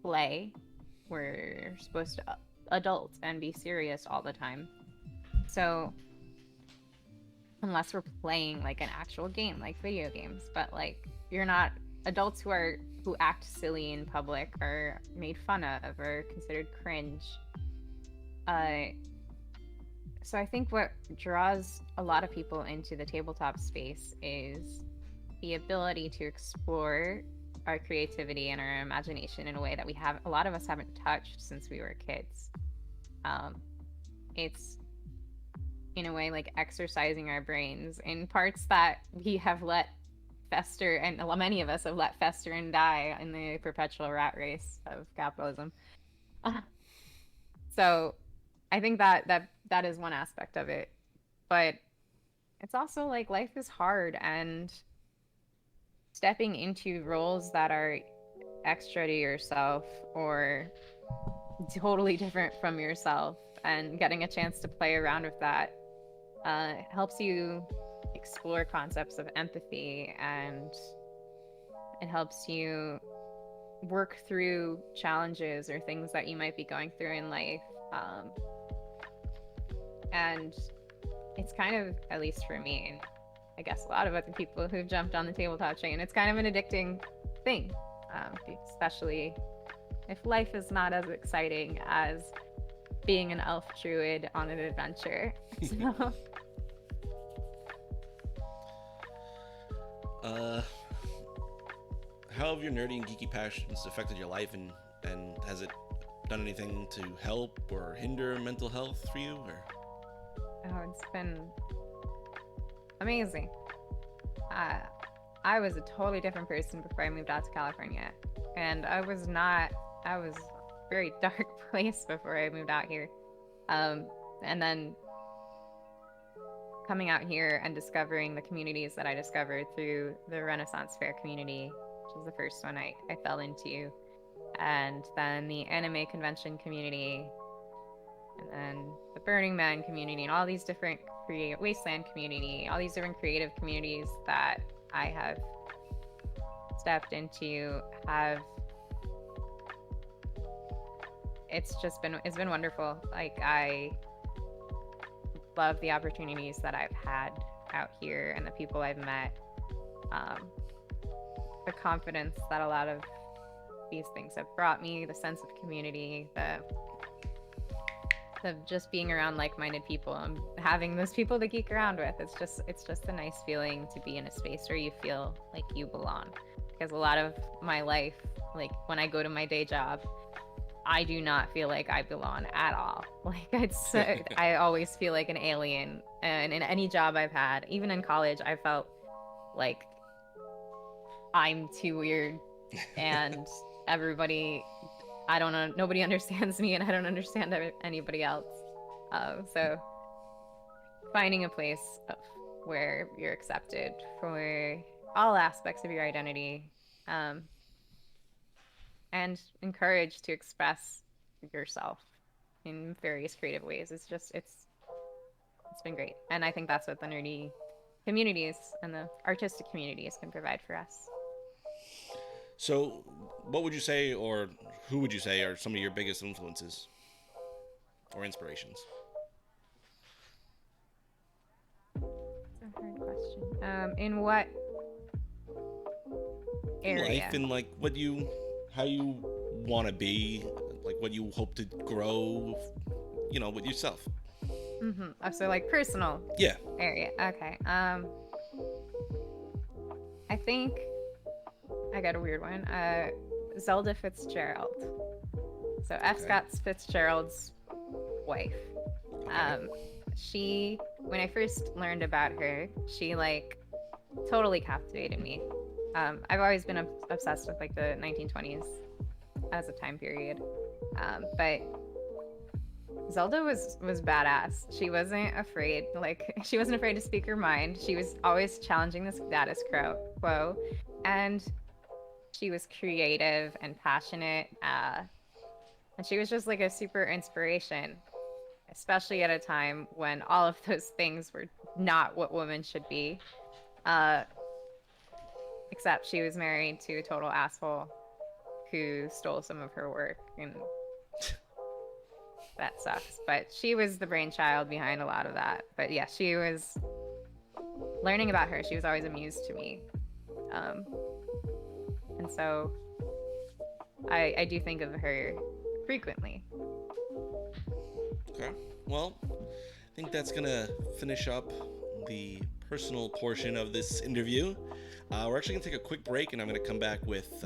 play. We're supposed to adult and be serious all the time. So unless we're playing like an actual game, like video games, but like you're not, adults who act silly in public are made fun of or considered cringe. So I think what draws a lot of people into the tabletop space is the ability to explore our creativity and our imagination in a way that a lot of us haven't touched since we were kids. It's in a way like exercising our brains in parts that we have let fester, and many of us have let fester and die in the perpetual rat race of capitalism. So I think that is one aspect of it, but it's also like life is hard, and stepping into roles that are extra to yourself or totally different from yourself and getting a chance to play around with that helps you explore concepts of empathy, and it helps you work through challenges or things that you might be going through in life. And it's kind of, at least for me, and I guess a lot of other people who've jumped on the tabletop train, it's kind of an addicting thing, especially if life is not as exciting as being an elf druid on an adventure. So. How have your nerdy and geeky passions affected your life, and has it done anything to help or hinder mental health for you? Or? Oh, it's been amazing. I was a totally different person before I moved out to California, and I was a very dark place before I moved out here. And then coming out here and discovering the communities that I discovered through the Renaissance Fair community, which was the first one I fell into, and then the anime convention community, and then the Burning Man community, and all these different Wasteland community, all these different creative communities that I have stepped into it's been wonderful. Like, I love the opportunities that I've had out here and the people I've met. The confidence that a lot of these things have brought me, the sense of community, the just being around like-minded people and having those people to geek around with. It's just a nice feeling to be in a space where you feel like you belong. Because a lot of my life, like when I go to my day job, I do not feel like I belong at all. Like I always feel like an alien. And in any job I've had, even in college, I felt like I'm too weird and everybody, I don't know, nobody understands me and I don't understand anybody else. So finding a place where you're accepted for all aspects of your identity, and encouraged to express yourself in various creative ways. It's been great. And I think that's what the nerdy communities and the artistic communities can provide for us. So, what would you say, or who would you say, are some of your biggest influences or inspirations? That's a hard question. In what area? Life and like how you want to be, like what you hope to grow, with yourself. Mm-hmm. Oh, so like personal. Yeah. Area. Okay. I think I got a weird one. Zelda Fitzgerald. So F. Scott Fitzgerald's wife. She, when I first learned about her, she like totally captivated me. I've always been obsessed with like the 1920s as a time period. But Zelda was badass. She wasn't afraid. Like, she wasn't afraid to speak her mind. She was always challenging the status quo, and she was creative and passionate. And she was just like a super inspiration, especially at a time when all of those things were not what women should be. Except she was married to a total asshole who stole some of her work, and that sucks. But she was the brainchild behind a lot of that. But yeah, she was, learning about her, she was always a muse to me. And so I do think of her frequently. Okay. Well, I think that's going to finish up the personal portion of this interview. We're actually going to take a quick break, and I'm going to come back with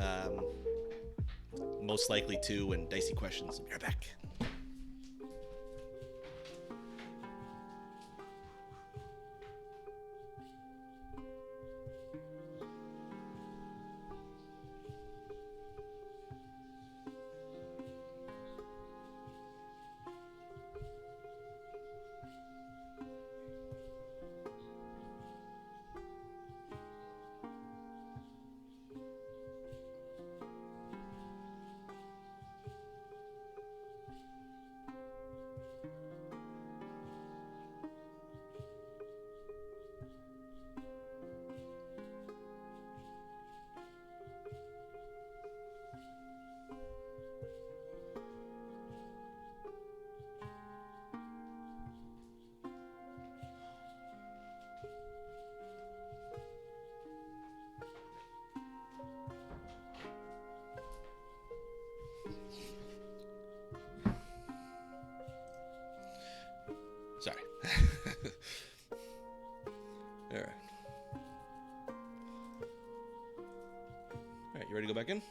most likely to and dicey questions. I'll be right back. Sorry. All right. All right, you ready to go back in?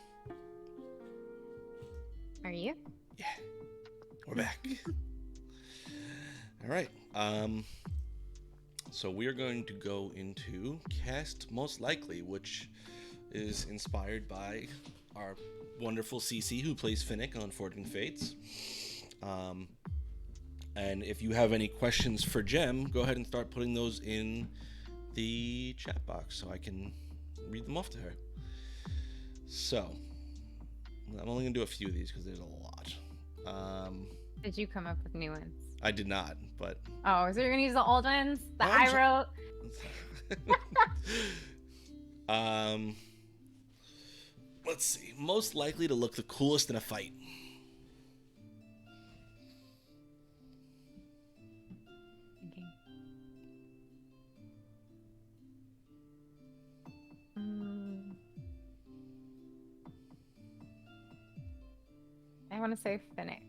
Are you? Yeah. We're back. All right. So we're going to go into Cast Most Likely, which is inspired by our wonderful Cece, who plays Finnick on Forging Fates. And if you have any questions for Jem, go ahead and start putting those in the chat box so I can read them off to her. So, I'm only going to do a few of these because there's a lot. Did you come up with new ones? I did not, but... Oh, so you're going to use the old ones that I wrote? Let's see. Most likely to look the coolest in a fight. Thinking. want to say Finnick.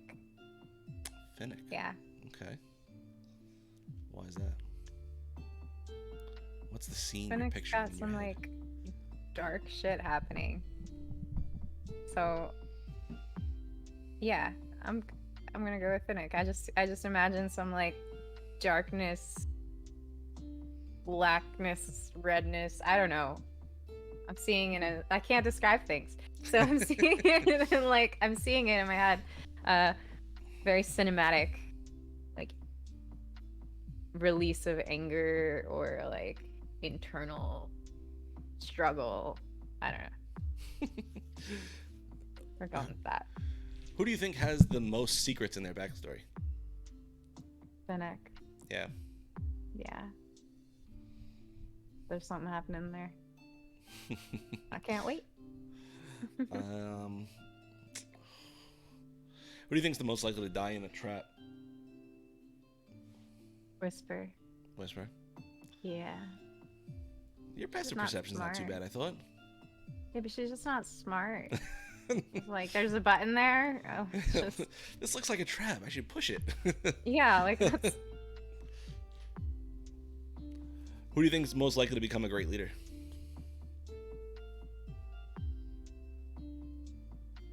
Finnick. Yeah. Okay. Why is that? What's the scene you're Finnick's picturing got in your some head? like dark shit happening. So yeah, I'm gonna go with Finnick. I just imagine some like darkness, blackness, redness. I don't know. I'm seeing it in I can't describe things. So I'm seeing it in like I'm seeing it in my head. Very cinematic, like release of anger or like internal struggle. I don't know. We're going with that. Who do you think has the most secrets in their backstory? Finnick. Yeah. Yeah. There's something happening there. I can't wait. Who do you think's the most likely to die in a trap? Whisper. Whisper. Yeah. Your passive not perception's not too smart. bad, I thought. Yeah, but she's just not smart. It's like, there's a button there. Oh, it's just... This looks like a trap. I should push it. Yeah, like that's... Who do you think's most likely to become a great leader?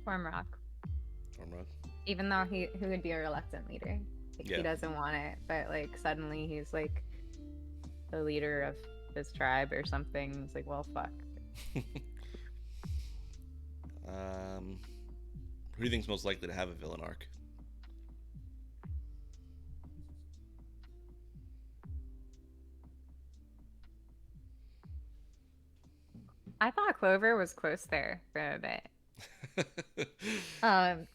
Formrock. Stormrock. Even though he would be a reluctant leader. Like, Yeah. He doesn't want it, but like suddenly he's like the leader of his tribe or something. It's like, well, fuck. Who do you think's most likely to have a villain arc? I thought Clover was close there for a bit.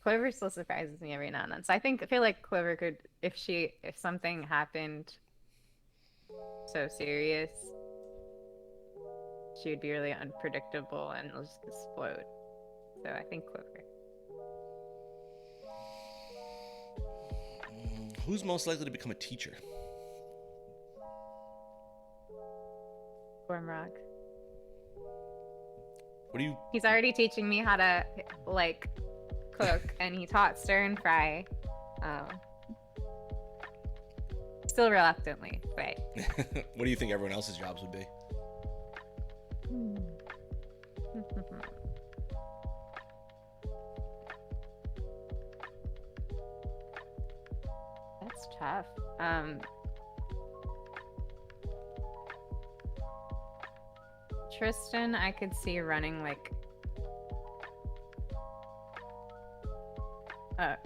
Clover still surprises me every now and then. So I feel like Clover could, if something happened so serious, she would be really unpredictable and just explode. So I think Clover. Who's most likely to become a teacher? Stormrock. What do you? He's already teaching me how to like cook, and he taught stir and fry. Still reluctantly, but. What do you think everyone else's jobs would be? That's tough. Tristan, I could see running like a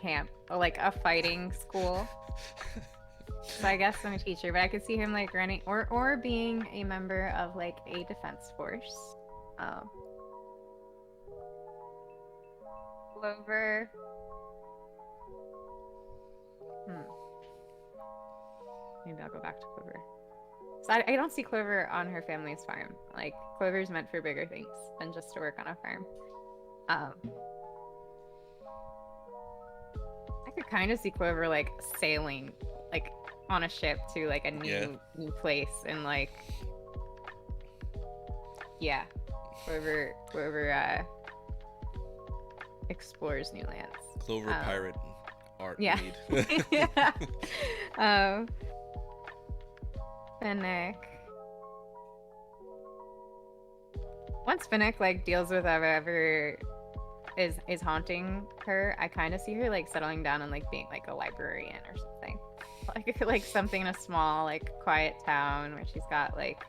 camp or like a fighting school. So I guess I'm a teacher, but I could see him like running or being a member of like a defense force. Clover. Maybe I'll go back to Clover. So I don't see Clover on her family's farm. Like, Clover's meant for bigger things than just to work on a farm. I could kind of see Clover, like, sailing, like, on a ship to, like, a new place and, like... Yeah. Clover explores new lands. Clover pirate art. Yeah. Need. Yeah. Finnick. Once Finnick like deals with whatever is haunting her, I kind of see her like settling down and like being like a librarian or something. Like something in a small like quiet town where she's got like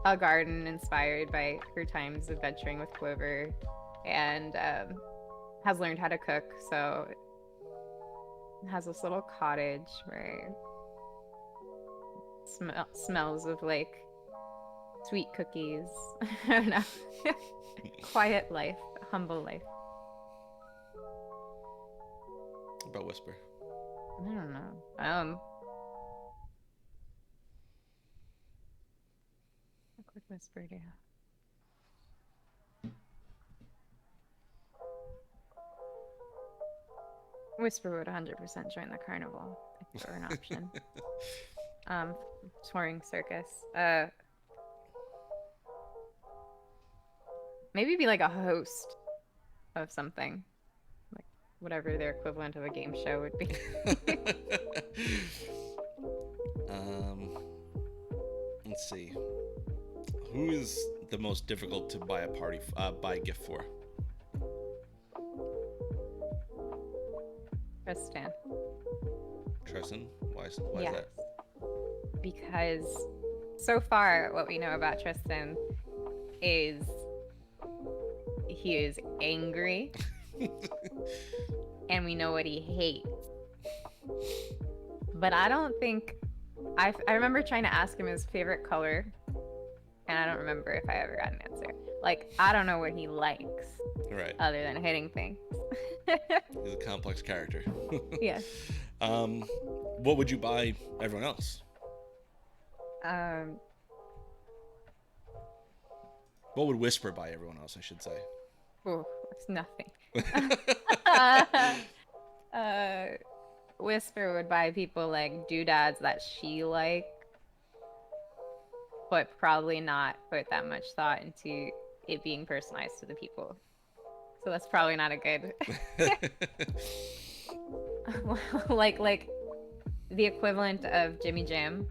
a garden inspired by her times of venturing with Clover, and has learned how to cook, so has this little cottage where smells of like sweet cookies. I don't know. Quiet life, humble life. About Whisper. I don't know. What would Whisper do? Whisper would 100% join the carnival if there were an option. Touring circus. Maybe be like a host of something. whatever their equivalent of a game show would be. Let's see. Who is the most difficult to buy buy a gift for? Kristen. Tristan? Why is Yes. that? Because so far, what we know about Tristan is he is angry, and we know what he hates. But I don't think I remember trying to ask him his favorite color, and I don't remember if I ever got an answer. Like, I don't know what he likes Right. other than hitting things. He's a complex character. Yes. What would you buy everyone else? What would Whisper buy everyone else, I should say? Oh, it's nothing. Whisper would buy people like doodads that she like, but probably not put that much thought into it being personalized to the people. So that's probably not a good like the equivalent of Jimmy Jam,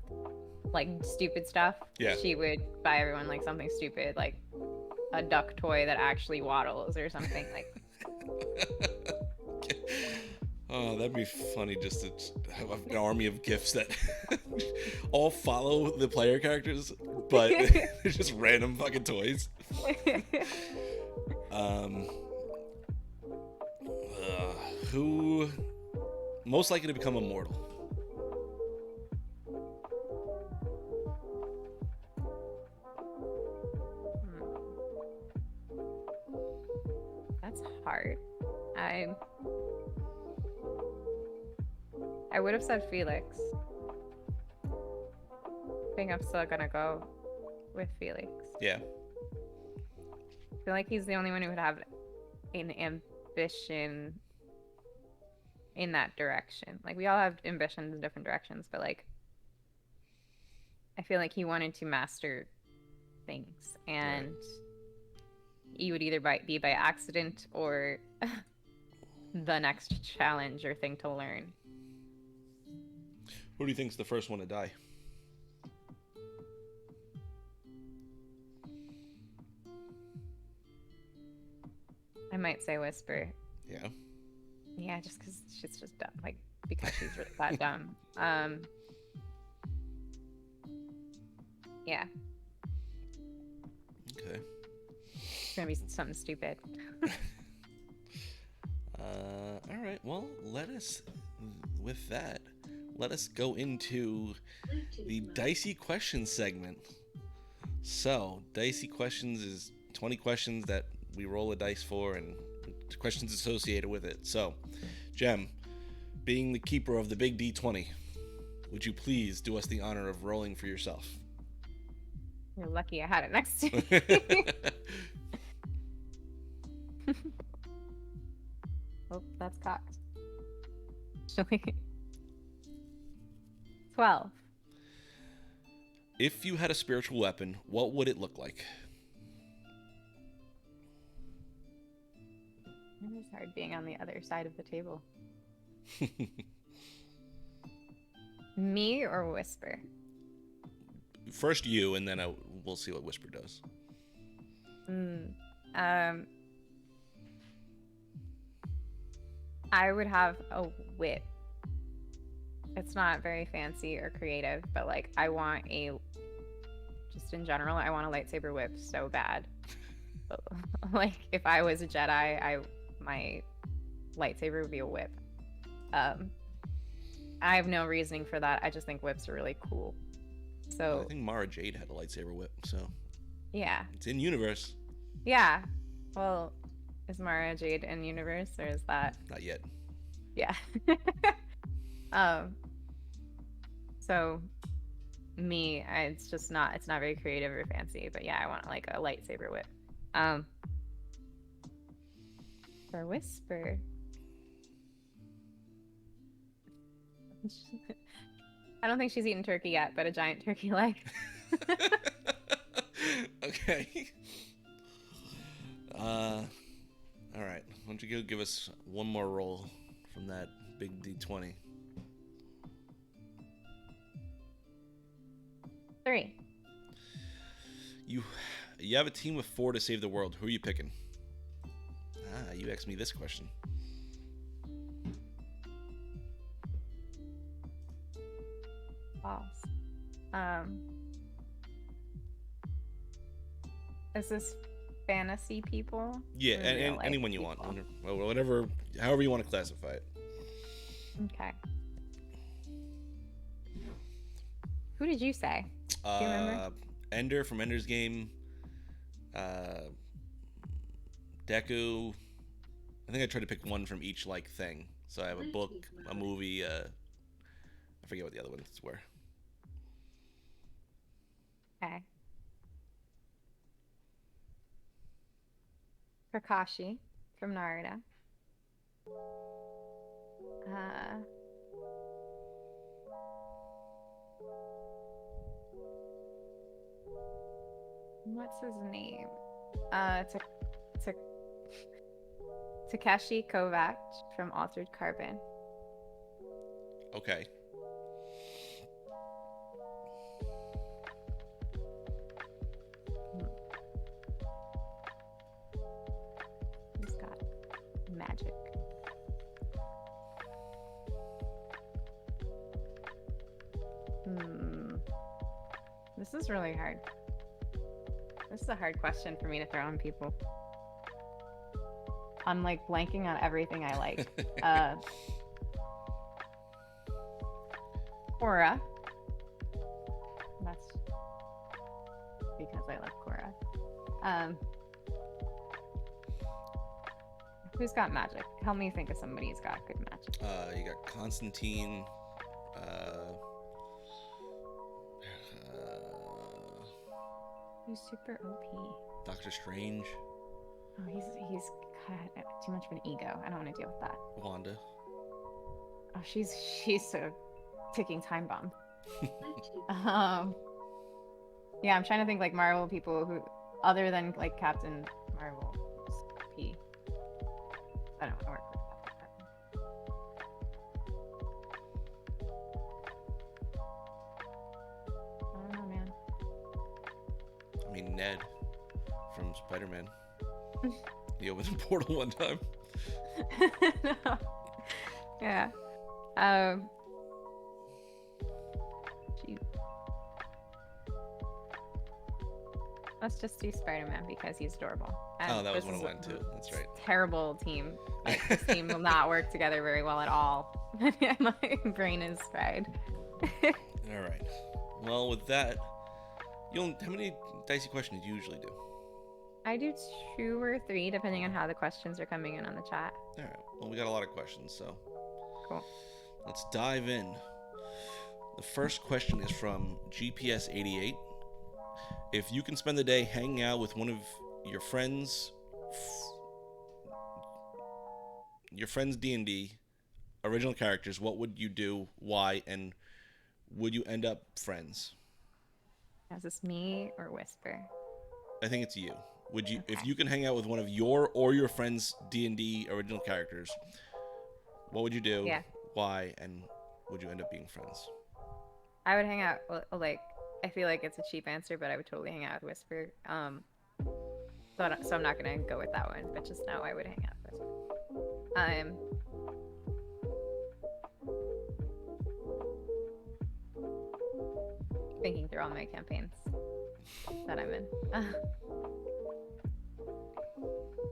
like stupid stuff. Yeah. She would buy everyone like something stupid, like a duck toy that actually waddles or something like. Oh, that'd be funny just to have an army of gifts that all follow the player characters, but they're just random fucking toys. Who most likely to become immortal? That's hard. I would have said Felix. I think I'm still gonna go with Felix. Yeah. I feel like he's the only one who would have an ambition in that direction. Like, we all have ambitions in different directions, but like, I feel like he wanted to master things, and he would either be by accident or the next challenge or thing to learn. Who do you think's the first one to die? I might say Whisper. Yeah. Yeah, just because she's just dumb. Like, because she's really that dumb. Yeah. Okay. It's gonna be something stupid. All right. Well, let us go into the dicey questions segment. So, dicey questions is 20 questions that we roll a dice for and questions associated with it. So, Jem, being the keeper of the big D20, would you please do us the honor of rolling for yourself? You're lucky I had it next to me. Oh, that's cocked. 12. If you had a spiritual weapon, what would it look like? It is hard being on the other side of the table. Me or Whisper? First you, and then we'll see what Whisper does. I would have a whip. It's not very fancy or creative, but like, just in general, I want a lightsaber whip so bad. Like, if I was a Jedi, my lightsaber would be a whip. I have no reasoning for that. I just think whips are really cool. So I think Mara Jade had a lightsaber whip, so yeah. it's in universe. Yeah. Well, is Mara Jade in universe, or is that? Not yet. Yeah. So me, it's not very creative or fancy, but yeah, I want like a lightsaber whip. For Whisper, I don't think she's eaten turkey yet, but a giant turkey leg. Okay. All right. don't you go give us one more roll from that big D20? 3. You have a team of 4 to save the world. Who are you picking? You asked me this question. Balls. Is this fantasy people? Yeah, or and real-life anyone you people? want. Whatever, however you want to classify it. Okay. Who did you say? Do you remember? Ender from Ender's Game. Deku. I think I tried to pick one from each like thing. So I have a book, a movie. I forget what the other ones were. Okay. Kakashi from Naruto. What's his name? Takeshi Kovacs from Altered Carbon. Okay. He's got magic. This is really hard. This is a hard question for me to throw on people. I'm like blanking on everything I like. Korra. That's because I love Korra. Who's got magic? Help me think of somebody who's got good magic. You got Constantine. Who's super OP? Doctor Strange. Oh, he's got too much of an ego. I don't want to deal with that. Wanda. Oh, she's a ticking time bomb. Yeah, I'm trying to think like Marvel people who, other than like Captain Marvel, P. I don't want to work with that. I don't know, man. I mean, Ned from Spider-Man. He opened the portal one time. No. Yeah. Geez. Let's just do Spider-Man because he's adorable. And Oh, that was this one is of mine too. That's right. Terrible team. Like, this team will not work together very well at all. My brain is fried. All right. Well, with that, how many dicey questions do you usually do? I do 2 or 3 depending on how the questions are coming in on the chat. All right. Well, we got a lot of questions, so Cool. let's dive in. The first question is from GPS88. If you can spend the day hanging out with one of your friends' D&D original characters, what would you do? Why? And would you end up friends? Is this me or Whisper? I think it's you. Would you, Okay. if you can hang out with one of your friends' D&D original characters, what would you do? Yeah. Why? And would you end up being friends? I would hang out, like, I feel like it's a cheap answer, but I would totally hang out with Whisper. So I'm not gonna go with that one, but just know I would hang out with Whisper. Thinking through all my campaigns that I'm in.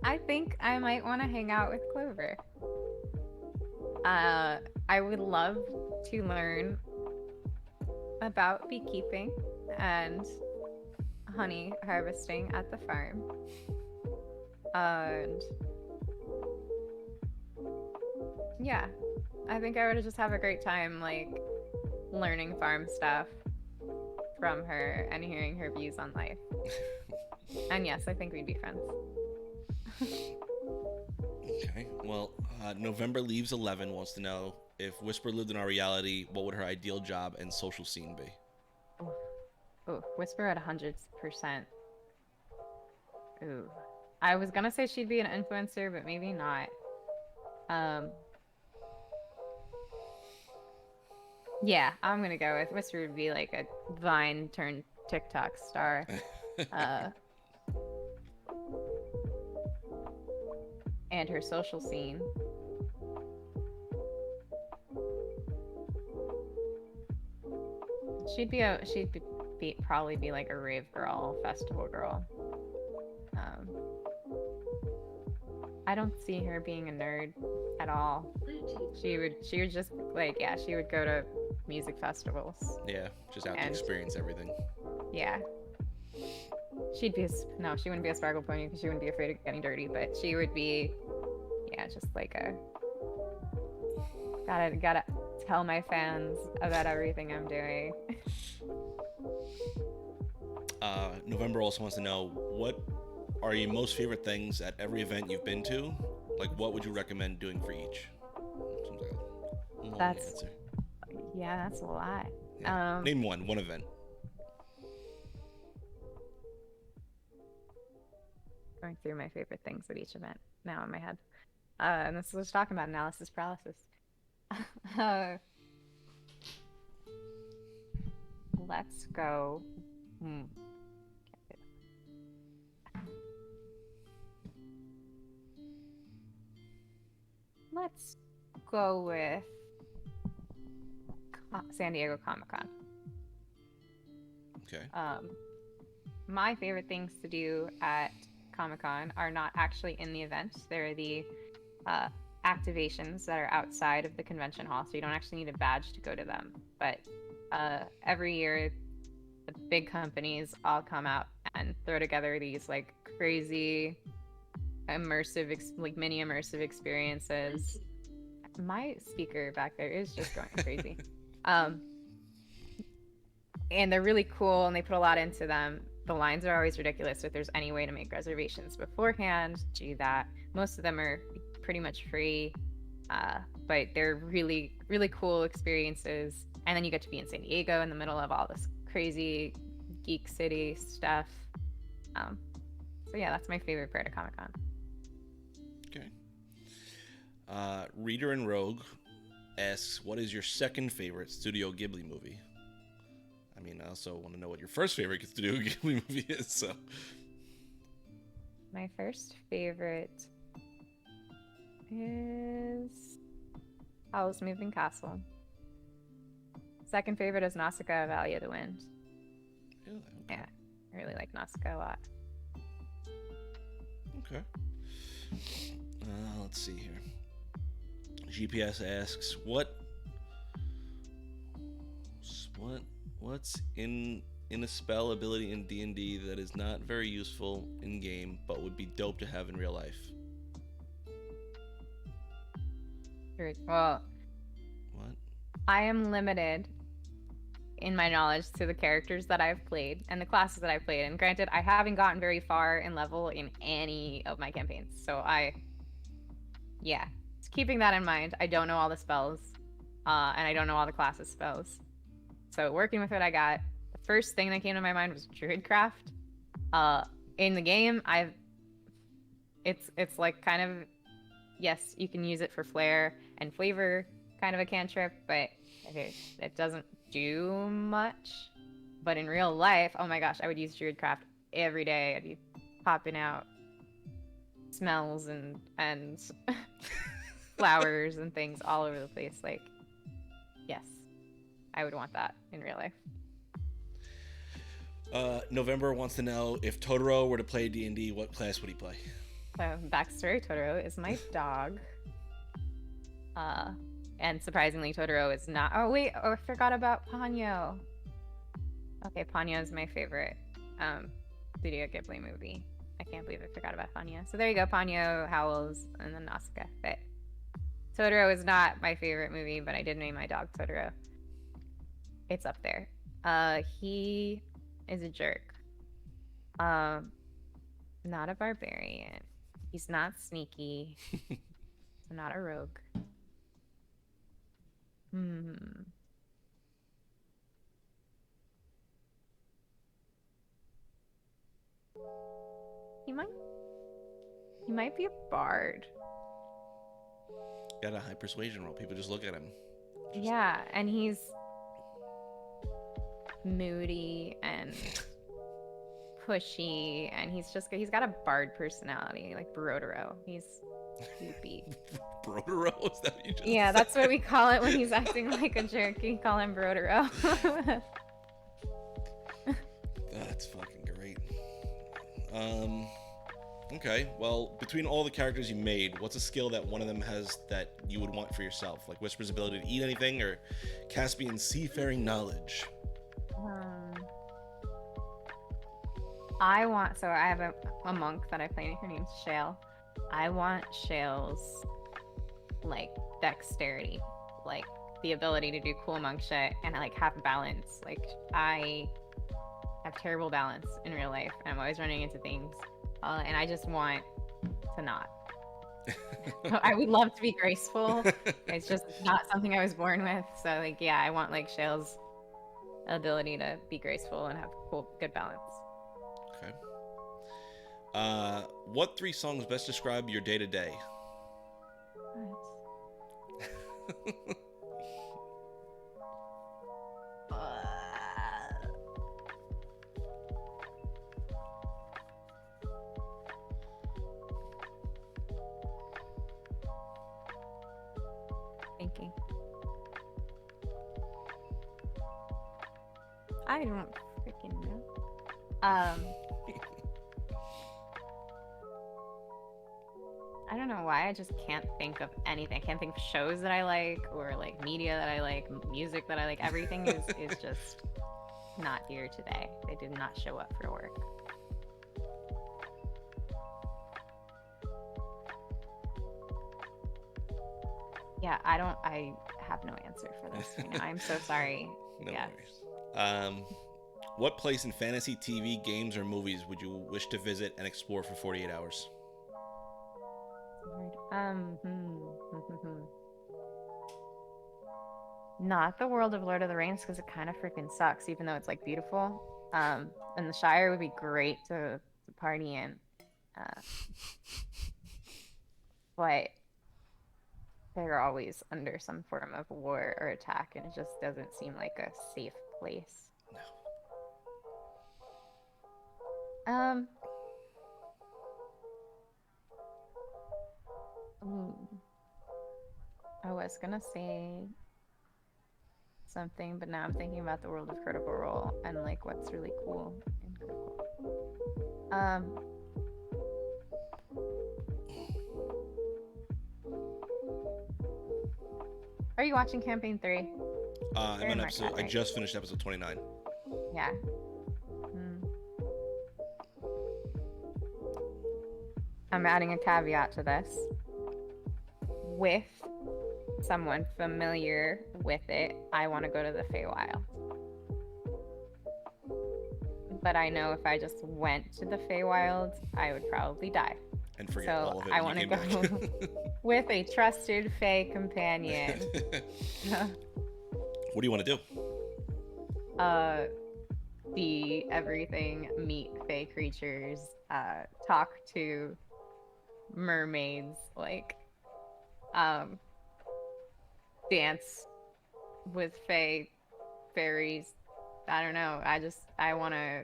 I think I might want to hang out with Clover. I would love to learn about beekeeping and honey harvesting at the farm. And yeah, I think I would just have a great time, like, learning farm stuff from her and hearing her views on life. And yes, I think we'd be friends. Okay. Well, November Leaves 11 wants to know, if Whisper lived in our reality, what would her ideal job and social scene be? Oh, Whisper at 100%. Ooh. I was gonna say she'd be an influencer, but maybe not. Um, yeah, I'm gonna go with Whisper would be like a Vine turned TikTok star. Uh, and her social scene. Probably be like a rave girl, festival girl. Um, I don't see her being a nerd at all. Bluetooth She would just like, yeah, she would go to music festivals. Yeah, just out to And experience everything. yeah, she'd be no, she wouldn't be a sparkle pony because she wouldn't be afraid of getting dirty, but she would be, yeah, just like a gotta tell my fans about everything I'm doing. November also wants to know, what are your most favorite things at every event you've been to? Like, what would you recommend doing for each? Seems like a long That's answer. Yeah, that's a lot. Yeah. Name one event. Going through my favorite things at each event now in my head. And this was talking about analysis paralysis. uh, let's go. Hmm. Let's go with San Diego Comic-Con. Okay. My favorite things to do at Comic-Con are not actually in the event. They're the activations that are outside of the convention hall, so you don't actually need a badge to go to them. But every year, the big companies all come out and throw together these like crazy like mini immersive experiences. My speaker back there is just going crazy. And they're really cool and they put a lot into them. The lines are always ridiculous. So if there's any way to make reservations beforehand, do that. Most of them are pretty much free, but they're really, really cool experiences. And then you get to be in San Diego in the middle of all this crazy geek city stuff. So yeah, that's my favorite part of Comic-Con. Okay. Reader and Rogue asks, what is your second favorite Studio Ghibli movie? I mean, I also want to know what your first favorite Studio Ghibli movie is, so. My first favorite is Howl's Moving Castle. Second favorite is Nausicaa, Valley of the Wind. Really? Okay. Yeah, I really like Nausicaa a lot. Okay. Let's see here. GPS asks, what's in a spell ability in D&D that is not very useful in game but would be dope to have in real life? Well, What? I am limited in my knowledge to the characters that I've played and the classes that I've played. And granted, I haven't gotten very far in level in any of my campaigns. So yeah, just keeping that in mind. I don't know all the spells, and I don't know all the classes spells. So working with what I got, the first thing that came to my mind was Druidcraft. In the game, it's like kind of, yes, you can use it for flair and flavor, kind of a cantrip, but it doesn't do much. But in real life, oh my gosh, I would use Druidcraft every day. I'd be popping out smells and flowers and things all over the place. Like, yes, I would want that in real life. November wants to know, if Totoro were to play D&D, what class would he play? Backstory, Totoro is my dog. And surprisingly, Totoro is not... Oh, wait. Oh, I forgot about Ponyo. Okay, Ponyo is my favorite Studio Ghibli movie. I can't believe I forgot about Ponyo. So there you go. Ponyo, Howls, and then Nausicaa. But Totoro is not my favorite movie, but I did name my dog Totoro. It's up there. He is a jerk. Not a barbarian. He's not sneaky. Not a rogue. He might He might be a bard. Got a high persuasion roll. People just look at him. Yeah, and he's moody and pushy, and he's got a bard personality, like Brodero. He's goopy. Brodero? Is that what you just Yeah, said? that's what we call it when he's acting like a jerk. We call him Brodero. That's fucking great. Okay, well, between all the characters you made, what's a skill that one of them has that you would want for yourself? Like Whisper's ability to eat anything, or Caspian's seafaring knowledge? I have a monk that I play, her name's Shale. I want Shale's, like, dexterity. Like, the ability to do cool monk shit and, like, have balance. Like, I have terrible balance in real life, and I'm always running into things. And I just want to not. I would love to be graceful. It's just not something I was born with. So, like, yeah, I want, like, Shale's ability to be graceful and have good balance. Okay. What 3 songs best describe your day-to-day? Thinking. I don't freaking know. I don't know why I just can't think of anything. I can't think of shows that I like, or like media that I like, music that I like. Everything is just not here today. They did not show up for work. Yeah, I have no answer for this right now. I'm so sorry. No Yeah. worries. What place in fantasy TV, games, or movies would you wish to visit and explore for 48 hours? Not the world of Lord of the Rings, because it kind of freaking sucks, even though it's like beautiful. And the Shire would be great to party in. But they're always under some form of war or attack, and it just doesn't seem like a safe place. No. I was gonna say something, but now I'm thinking about the world of Critical Role and like what's really cool in Critical Role. Are you watching Campaign 3? I'm on episode. I just finished episode 29. Yeah. I'm adding a caveat to this. With someone familiar with it, I want to go to the Feywild. But I know if I just went to the Feywild, I would probably die. And forget all of it. I want to go with a trusted Fey companion. What do you want to do? See everything, meet Fey creatures, talk to mermaids, like, dance with fairies. I don't know. I want to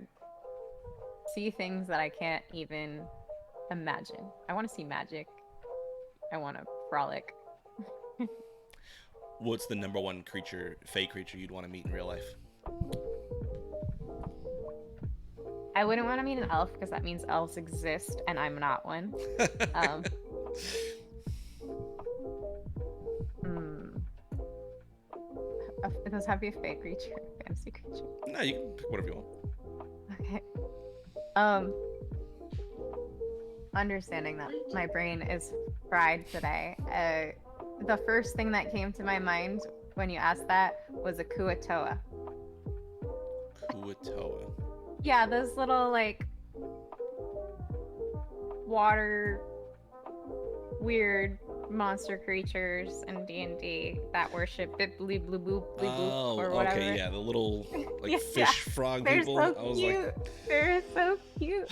see things that I can't even imagine. I want to see magic. I want to frolic. What's the number one Fey creature you'd want to meet in real life? I wouldn't want to meet an elf because that means elves exist and I'm not one. It does have to be a Fey creature, fantasy creature. No, you can pick whatever you want. Okay. Understanding that my brain is fried today. The first thing that came to my mind when you asked that was a Kuatoa. Kuatoa. Yeah, those little like water weird monster creatures in D&D that worship Bip-Bleep Blue Boop or whatever. Okay, yeah, the little like Yeah, fish frog they're people. so I was cute. like, They're so cute.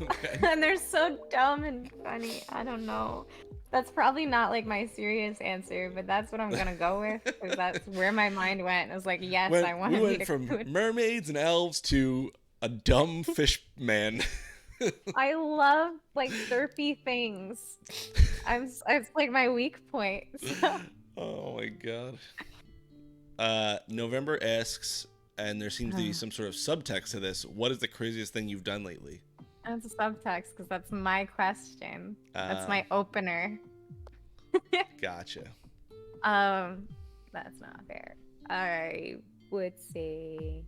Okay. And they're so dumb and funny. I don't know. That's probably not like my serious answer, but that's what I'm gonna go with because that's where my mind went. I was like, yes, I want We to went meet a from good. mermaids and elves to a dumb fish man. I love like derpy things. It's like my weak point. So Oh my god. November asks, and there seems to be some sort of subtext to this. What is the craziest thing you've done lately? that's a subtext because that's my question. That's Uh, my opener. Gotcha. That's not fair. I would say.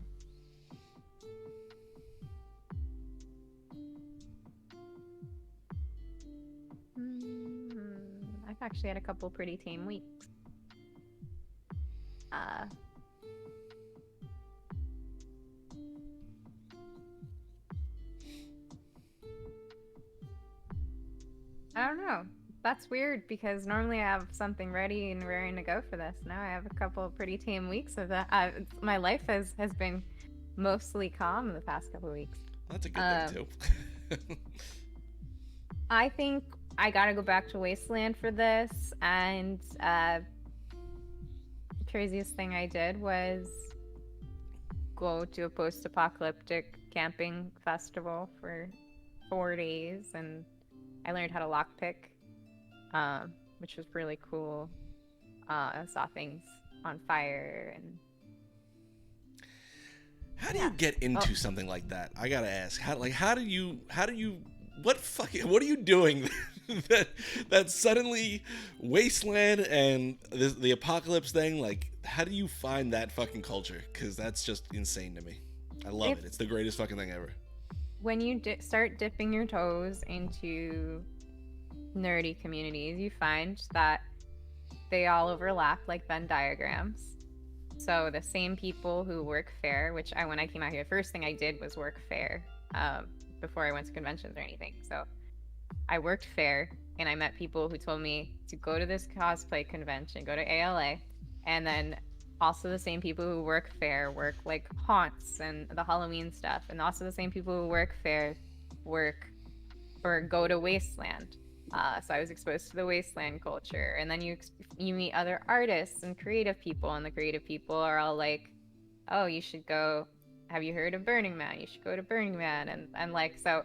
I've actually had a couple pretty tame weeks. Uh, I don't know. That's weird because normally I have something ready and raring to go for this. Now I have a couple of pretty tame weeks of that. My life has been mostly calm the past couple of weeks. That's a good thing too. I think I gotta go back to Wasteland for this, and the craziest thing I did was go to a post-apocalyptic camping festival for 4 days, and I learned how to lockpick, which was really cool. I saw things on fire, and How do you get into something like that? I gotta ask. How do you what are you doing that suddenly Wasteland and the apocalypse thing, like how do you find that fucking culture? Because that's just insane to me. I love it. It's the greatest fucking thing ever. When you start dipping your toes into nerdy communities, you find that they all overlap like Venn diagrams. So the same people who work fair, which when I came out here, the first thing I did was work fair before I went to conventions or anything. So I worked fair, and I met people who told me to go to this cosplay convention, go to ALA, and then also the same people who work fair work like haunts and the Halloween stuff, and also the same people who work fair work or go to Wasteland. So I was exposed to the Wasteland culture, and then you meet other artists and creative people, and the creative people are all like, "Oh, you should go. Have you heard of Burning Man? You should go to Burning Man." And like so,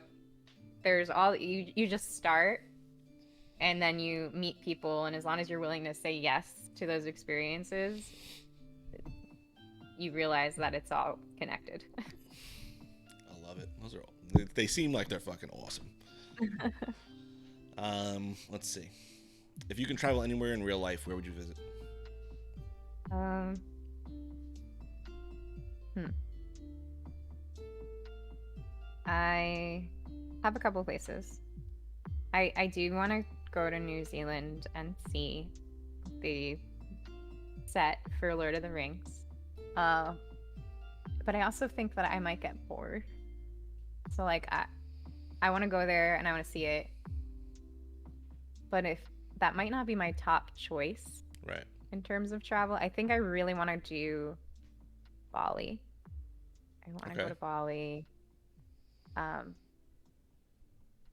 there's all you just start, and then you meet people, and as long as you're willing to say yes to those experiences, you realize that it's all connected. I love it. They seem like they're fucking awesome. Let's see. If you can travel anywhere in real life, where would you visit? I have a couple places. I do want to go to New Zealand and see the set for Lord of the Rings. But I also think that I might get bored. So like I want to go there and I want to see it. But if that might not be my top choice, Right. in terms of travel, I think I really want to do Bali. I want to go to Bali. I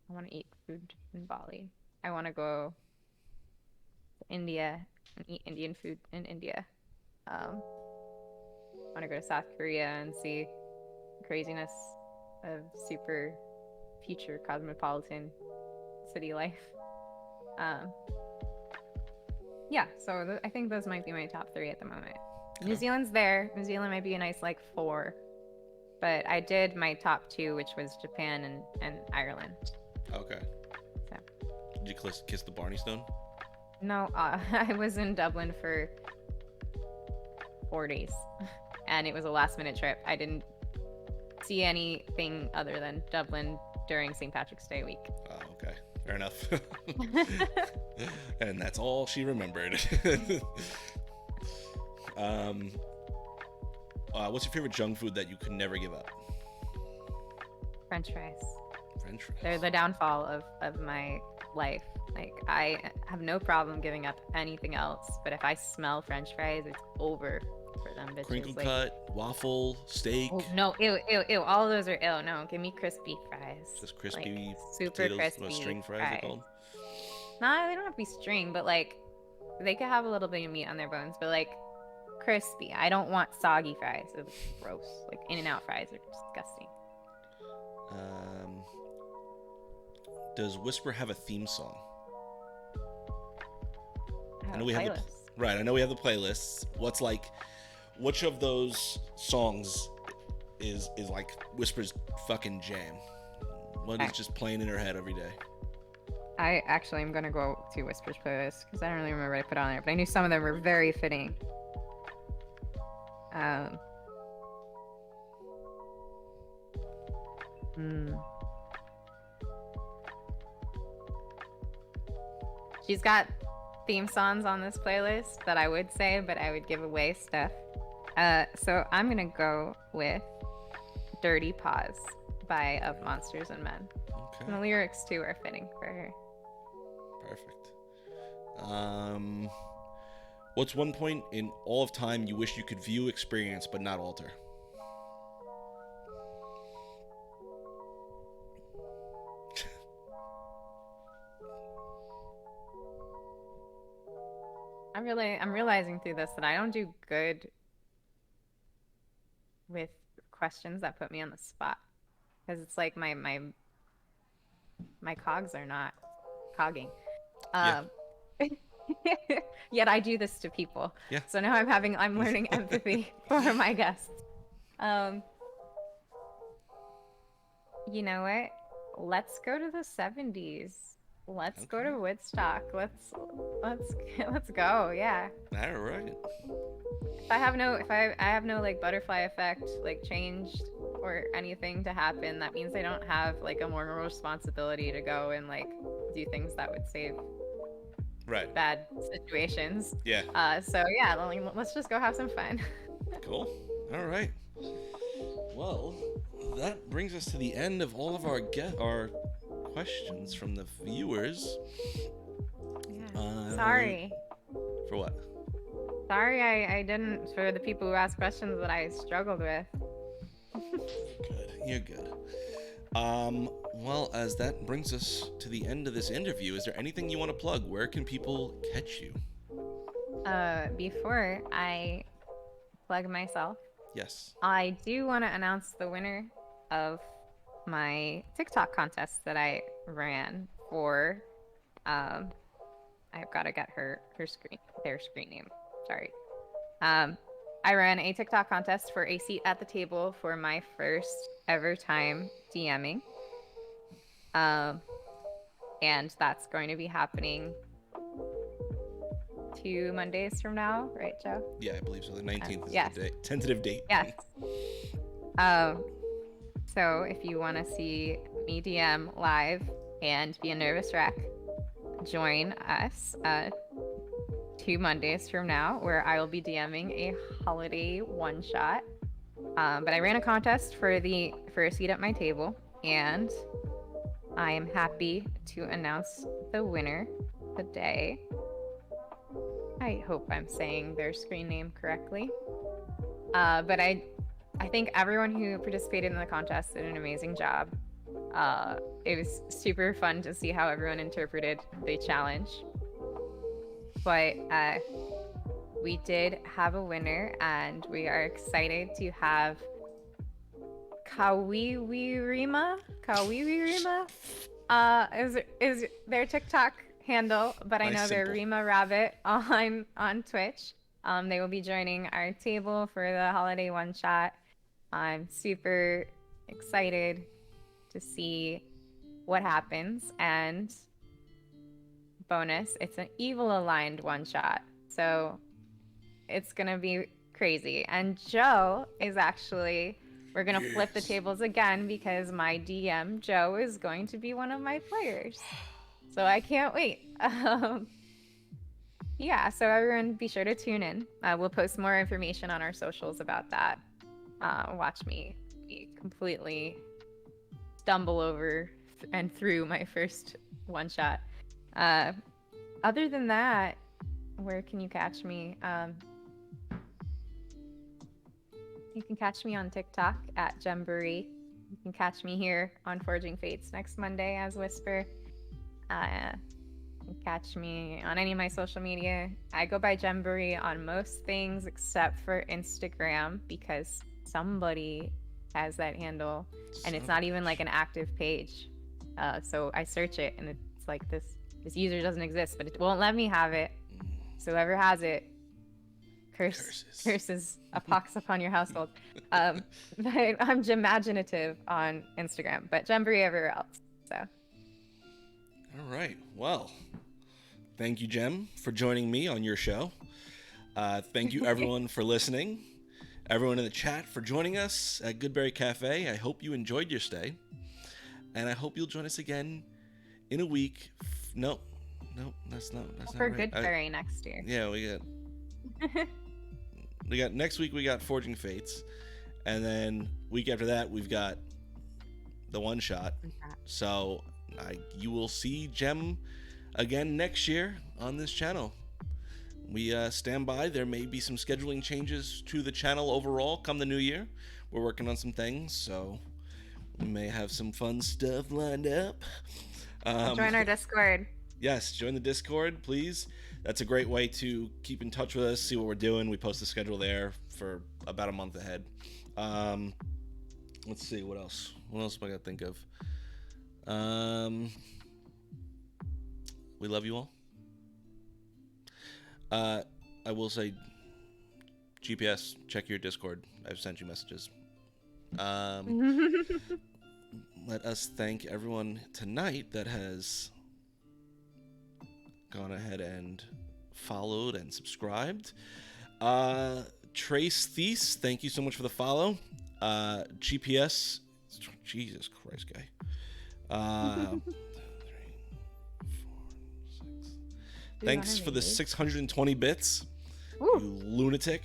want to eat food in Bali. I want to go to India and eat Indian food in India. I want to go to South Korea and see the craziness of super future cosmopolitan city life. Yeah, so I think those might be my top 3 at the moment. Okay. New Zealand's there. New Zealand might be a nice like 4. But I did my top 2, which was Japan and Ireland. Okay. So. Did you kiss the Barney Stone? No, I was in Dublin for 4 days. And it was a last minute trip. I didn't see anything other than Dublin during St. Patrick's Day week. Oh, okay. Fair enough. And that's all she remembered. What's your favorite junk food that you could never give up? French fries. French fries. They're the downfall of my life. Like, I have no problem giving up anything else, but if I smell French fries, it's over for them bitches. Crinkle Like, cut, waffle, steak. oh, no, ew, ew, ew. All of those are ill. No, give me crispy fries. Just crispy like, super potatoes. crispy What, string fries they're called? Nah, they don't have to be string, but like they could have a little bit of meat on their bones, but like crispy. I don't want soggy fries. It's gross. Like In-N-Out fries are disgusting. Does Whisper have a theme song? I know we have the right. I know we have the playlists. Which of those songs is like Whisper's fucking jam? What is just playing in her head every day? I actually am gonna go to Whisper's playlist because I don't really remember what I put on there, but I knew some of them were very fitting. She's got theme songs on this playlist that I would say, but I would give away stuff. So I'm gonna go with "Dirty Paws" by Of Monsters and Men. Okay. And the lyrics too are fitting for her. Perfect. What's one point in all of time you wish you could view, experience, but not alter? I'm realizing through this that I don't do good with questions that put me on the spot, because it's like my cogs are not cogging. Yet I do this to people. Yeah. So now I'm learning empathy for my guests. You know what? Let's go to the 70s. Let's go to Woodstock. Let's go. Yeah. All right. I have no like butterfly effect like changed or anything to happen, that means I don't have like a moral responsibility to go and like do things that would save bad situations. Yeah. So yeah, let's just go have some fun. Cool. All right. Well, that brings us to the end of all of our questions from the viewers. Yeah. Sorry. For what? Sorry, I didn't, for the people who asked questions that I struggled with. Good. You're good. Well, as that brings us to the end of this interview, is there anything you want to plug? Where can people catch you? Before I plug myself, yes, I do want to announce the winner of my TikTok contest that I ran for. I've got to get their screen name. Sorry. I ran a TikTok contest for a seat at the table for my first ever time DMing. And that's going to be happening 2 Mondays from now, right, Joe? Yeah, I believe so. The 19th is yes. the date, tentative date. Yes. So if you want to see me DM live and be a nervous wreck, join us 2 Mondays from now, where I will be DMing a holiday one-shot. But I ran a contest for a seat at my table, and I am happy to announce the winner today. I hope I'm saying their screen name correctly. But I think everyone who participated in the contest did an amazing job. It was super fun to see how everyone interpreted the challenge. But we did have a winner, and we are excited to have Kawiwirima is their TikTok handle, but I know they're Rima Rabbit on Twitch. They will be joining our table for the holiday one shot. I'm super excited to see what happens, and bonus, it's an evil aligned one shot, so it's gonna be crazy. And Joe is actually, we're gonna flip the tables again, because my DM Joe is going to be one of my players, so I can't wait. Yeah, so everyone be sure to tune in. We'll post more information on our socials about that. Watch me completely stumble over and through my first one shot. Other than that, where can you catch me? You can catch me on TikTok at GoodBerry. You can catch me here on Forging Fates next Monday as Whisper. You can catch me on any of my social media. I go by GoodBerry on most things except for Instagram because somebody has that handle, and it's not even like an active page. So I search it, and it's like this user doesn't exist, but it won't let me have it. So whoever has it, curses a pox upon your household. But I'm Gemaginative on Instagram, but GoodBerry everywhere else. So. All right. Well, thank you, Jem, for joining me on your show. Thank you, everyone, for listening. Everyone in the chat for joining us at Goodberry Cafe. I hope you enjoyed your stay. And I hope you'll join us again in a week. No, that's not For right. Goodberry next year. Yeah, we got next week. We got Forging Fates, and then week after that we've got the one shot. So you will see Jem again next year on this channel. We stand by. There may be some scheduling changes to the channel overall come the new year. We're working on some things, so we may have some fun stuff lined up. Join our Discord. Yes, join the Discord, please. That's a great way to keep in touch with us, see what we're doing. We post the schedule there for about a month ahead. Let's see, what else? What else am I got to think of? We love you all. I will say, GPS, check your Discord. I've sent you messages. Let us thank everyone tonight that has gone ahead and followed and subscribed. Trace Thies, thank you so much for the follow. GPS, Jesus Christ, guy. 3, 4, 6. Thanks for the 620 bits, Ooh. you lunatic.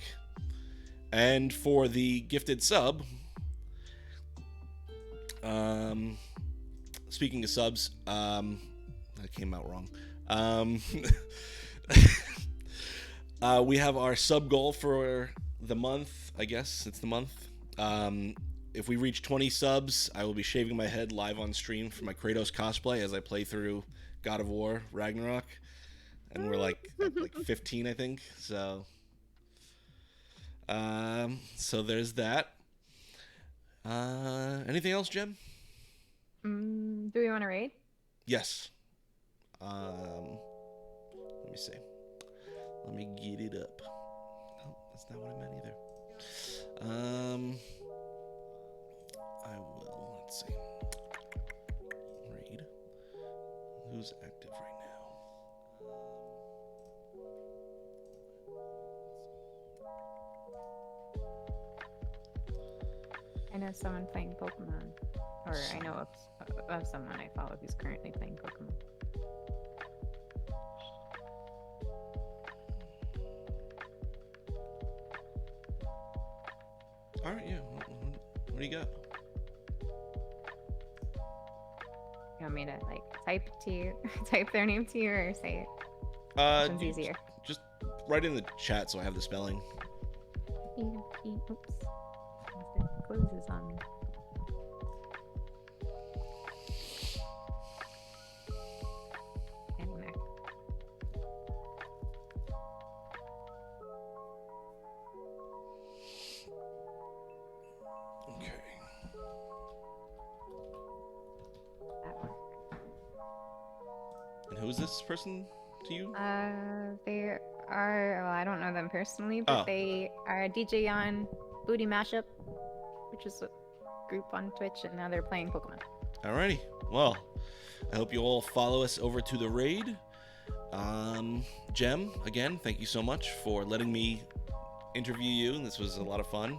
And for the gifted sub. Speaking of subs, that came out wrong. We have our sub goal for the month. I guess it's the month. If we reach 20 subs, I will be shaving my head live on stream for my Kratos cosplay as I play through God of War Ragnarok. And we're like at 15, I think. So there's that. Anything else, Jem? Do we want to raid? Yes. Let me see. Let me get it up. No, that's not what I meant either. I will. Let's see. Raid. Who's active right now? I know someone playing Pokemon. Or I know of someone I follow who's currently playing Pokemon. All right, yeah. What do you got? You want me to type their name to you, or say it? Which one's easier? Just write in the chat so I have the spelling. Oops. It closes on me. And there. Okay. That worked. And who is this person to you? They are, well, I don't know them personally, but they are a DJ on Booty Mashup, which is a group on Twitch, and now they're playing Pokemon. Alrighty. Well, I hope you all follow us over to the raid. Jem, again, thank you so much for letting me interview you. This was a lot of fun.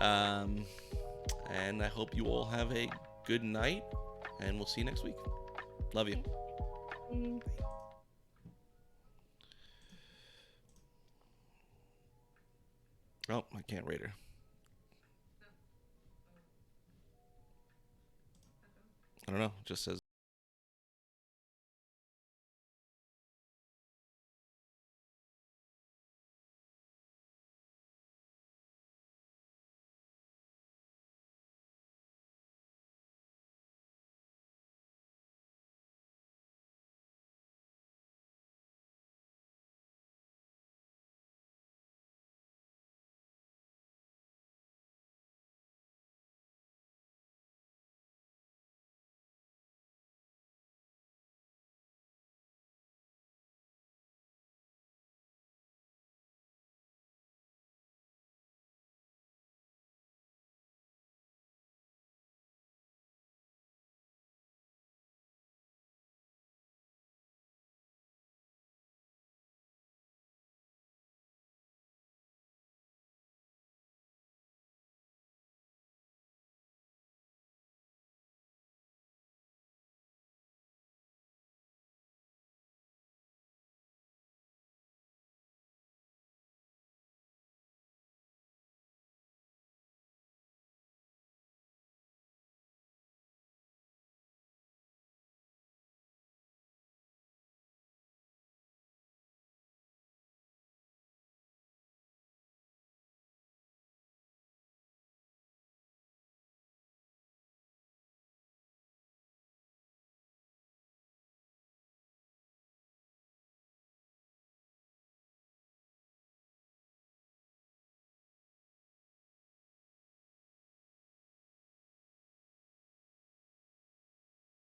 And I hope you all have a good night, and we'll see you next week. Love you. Thanks. Oh, I can't rate her. I don't know. It just says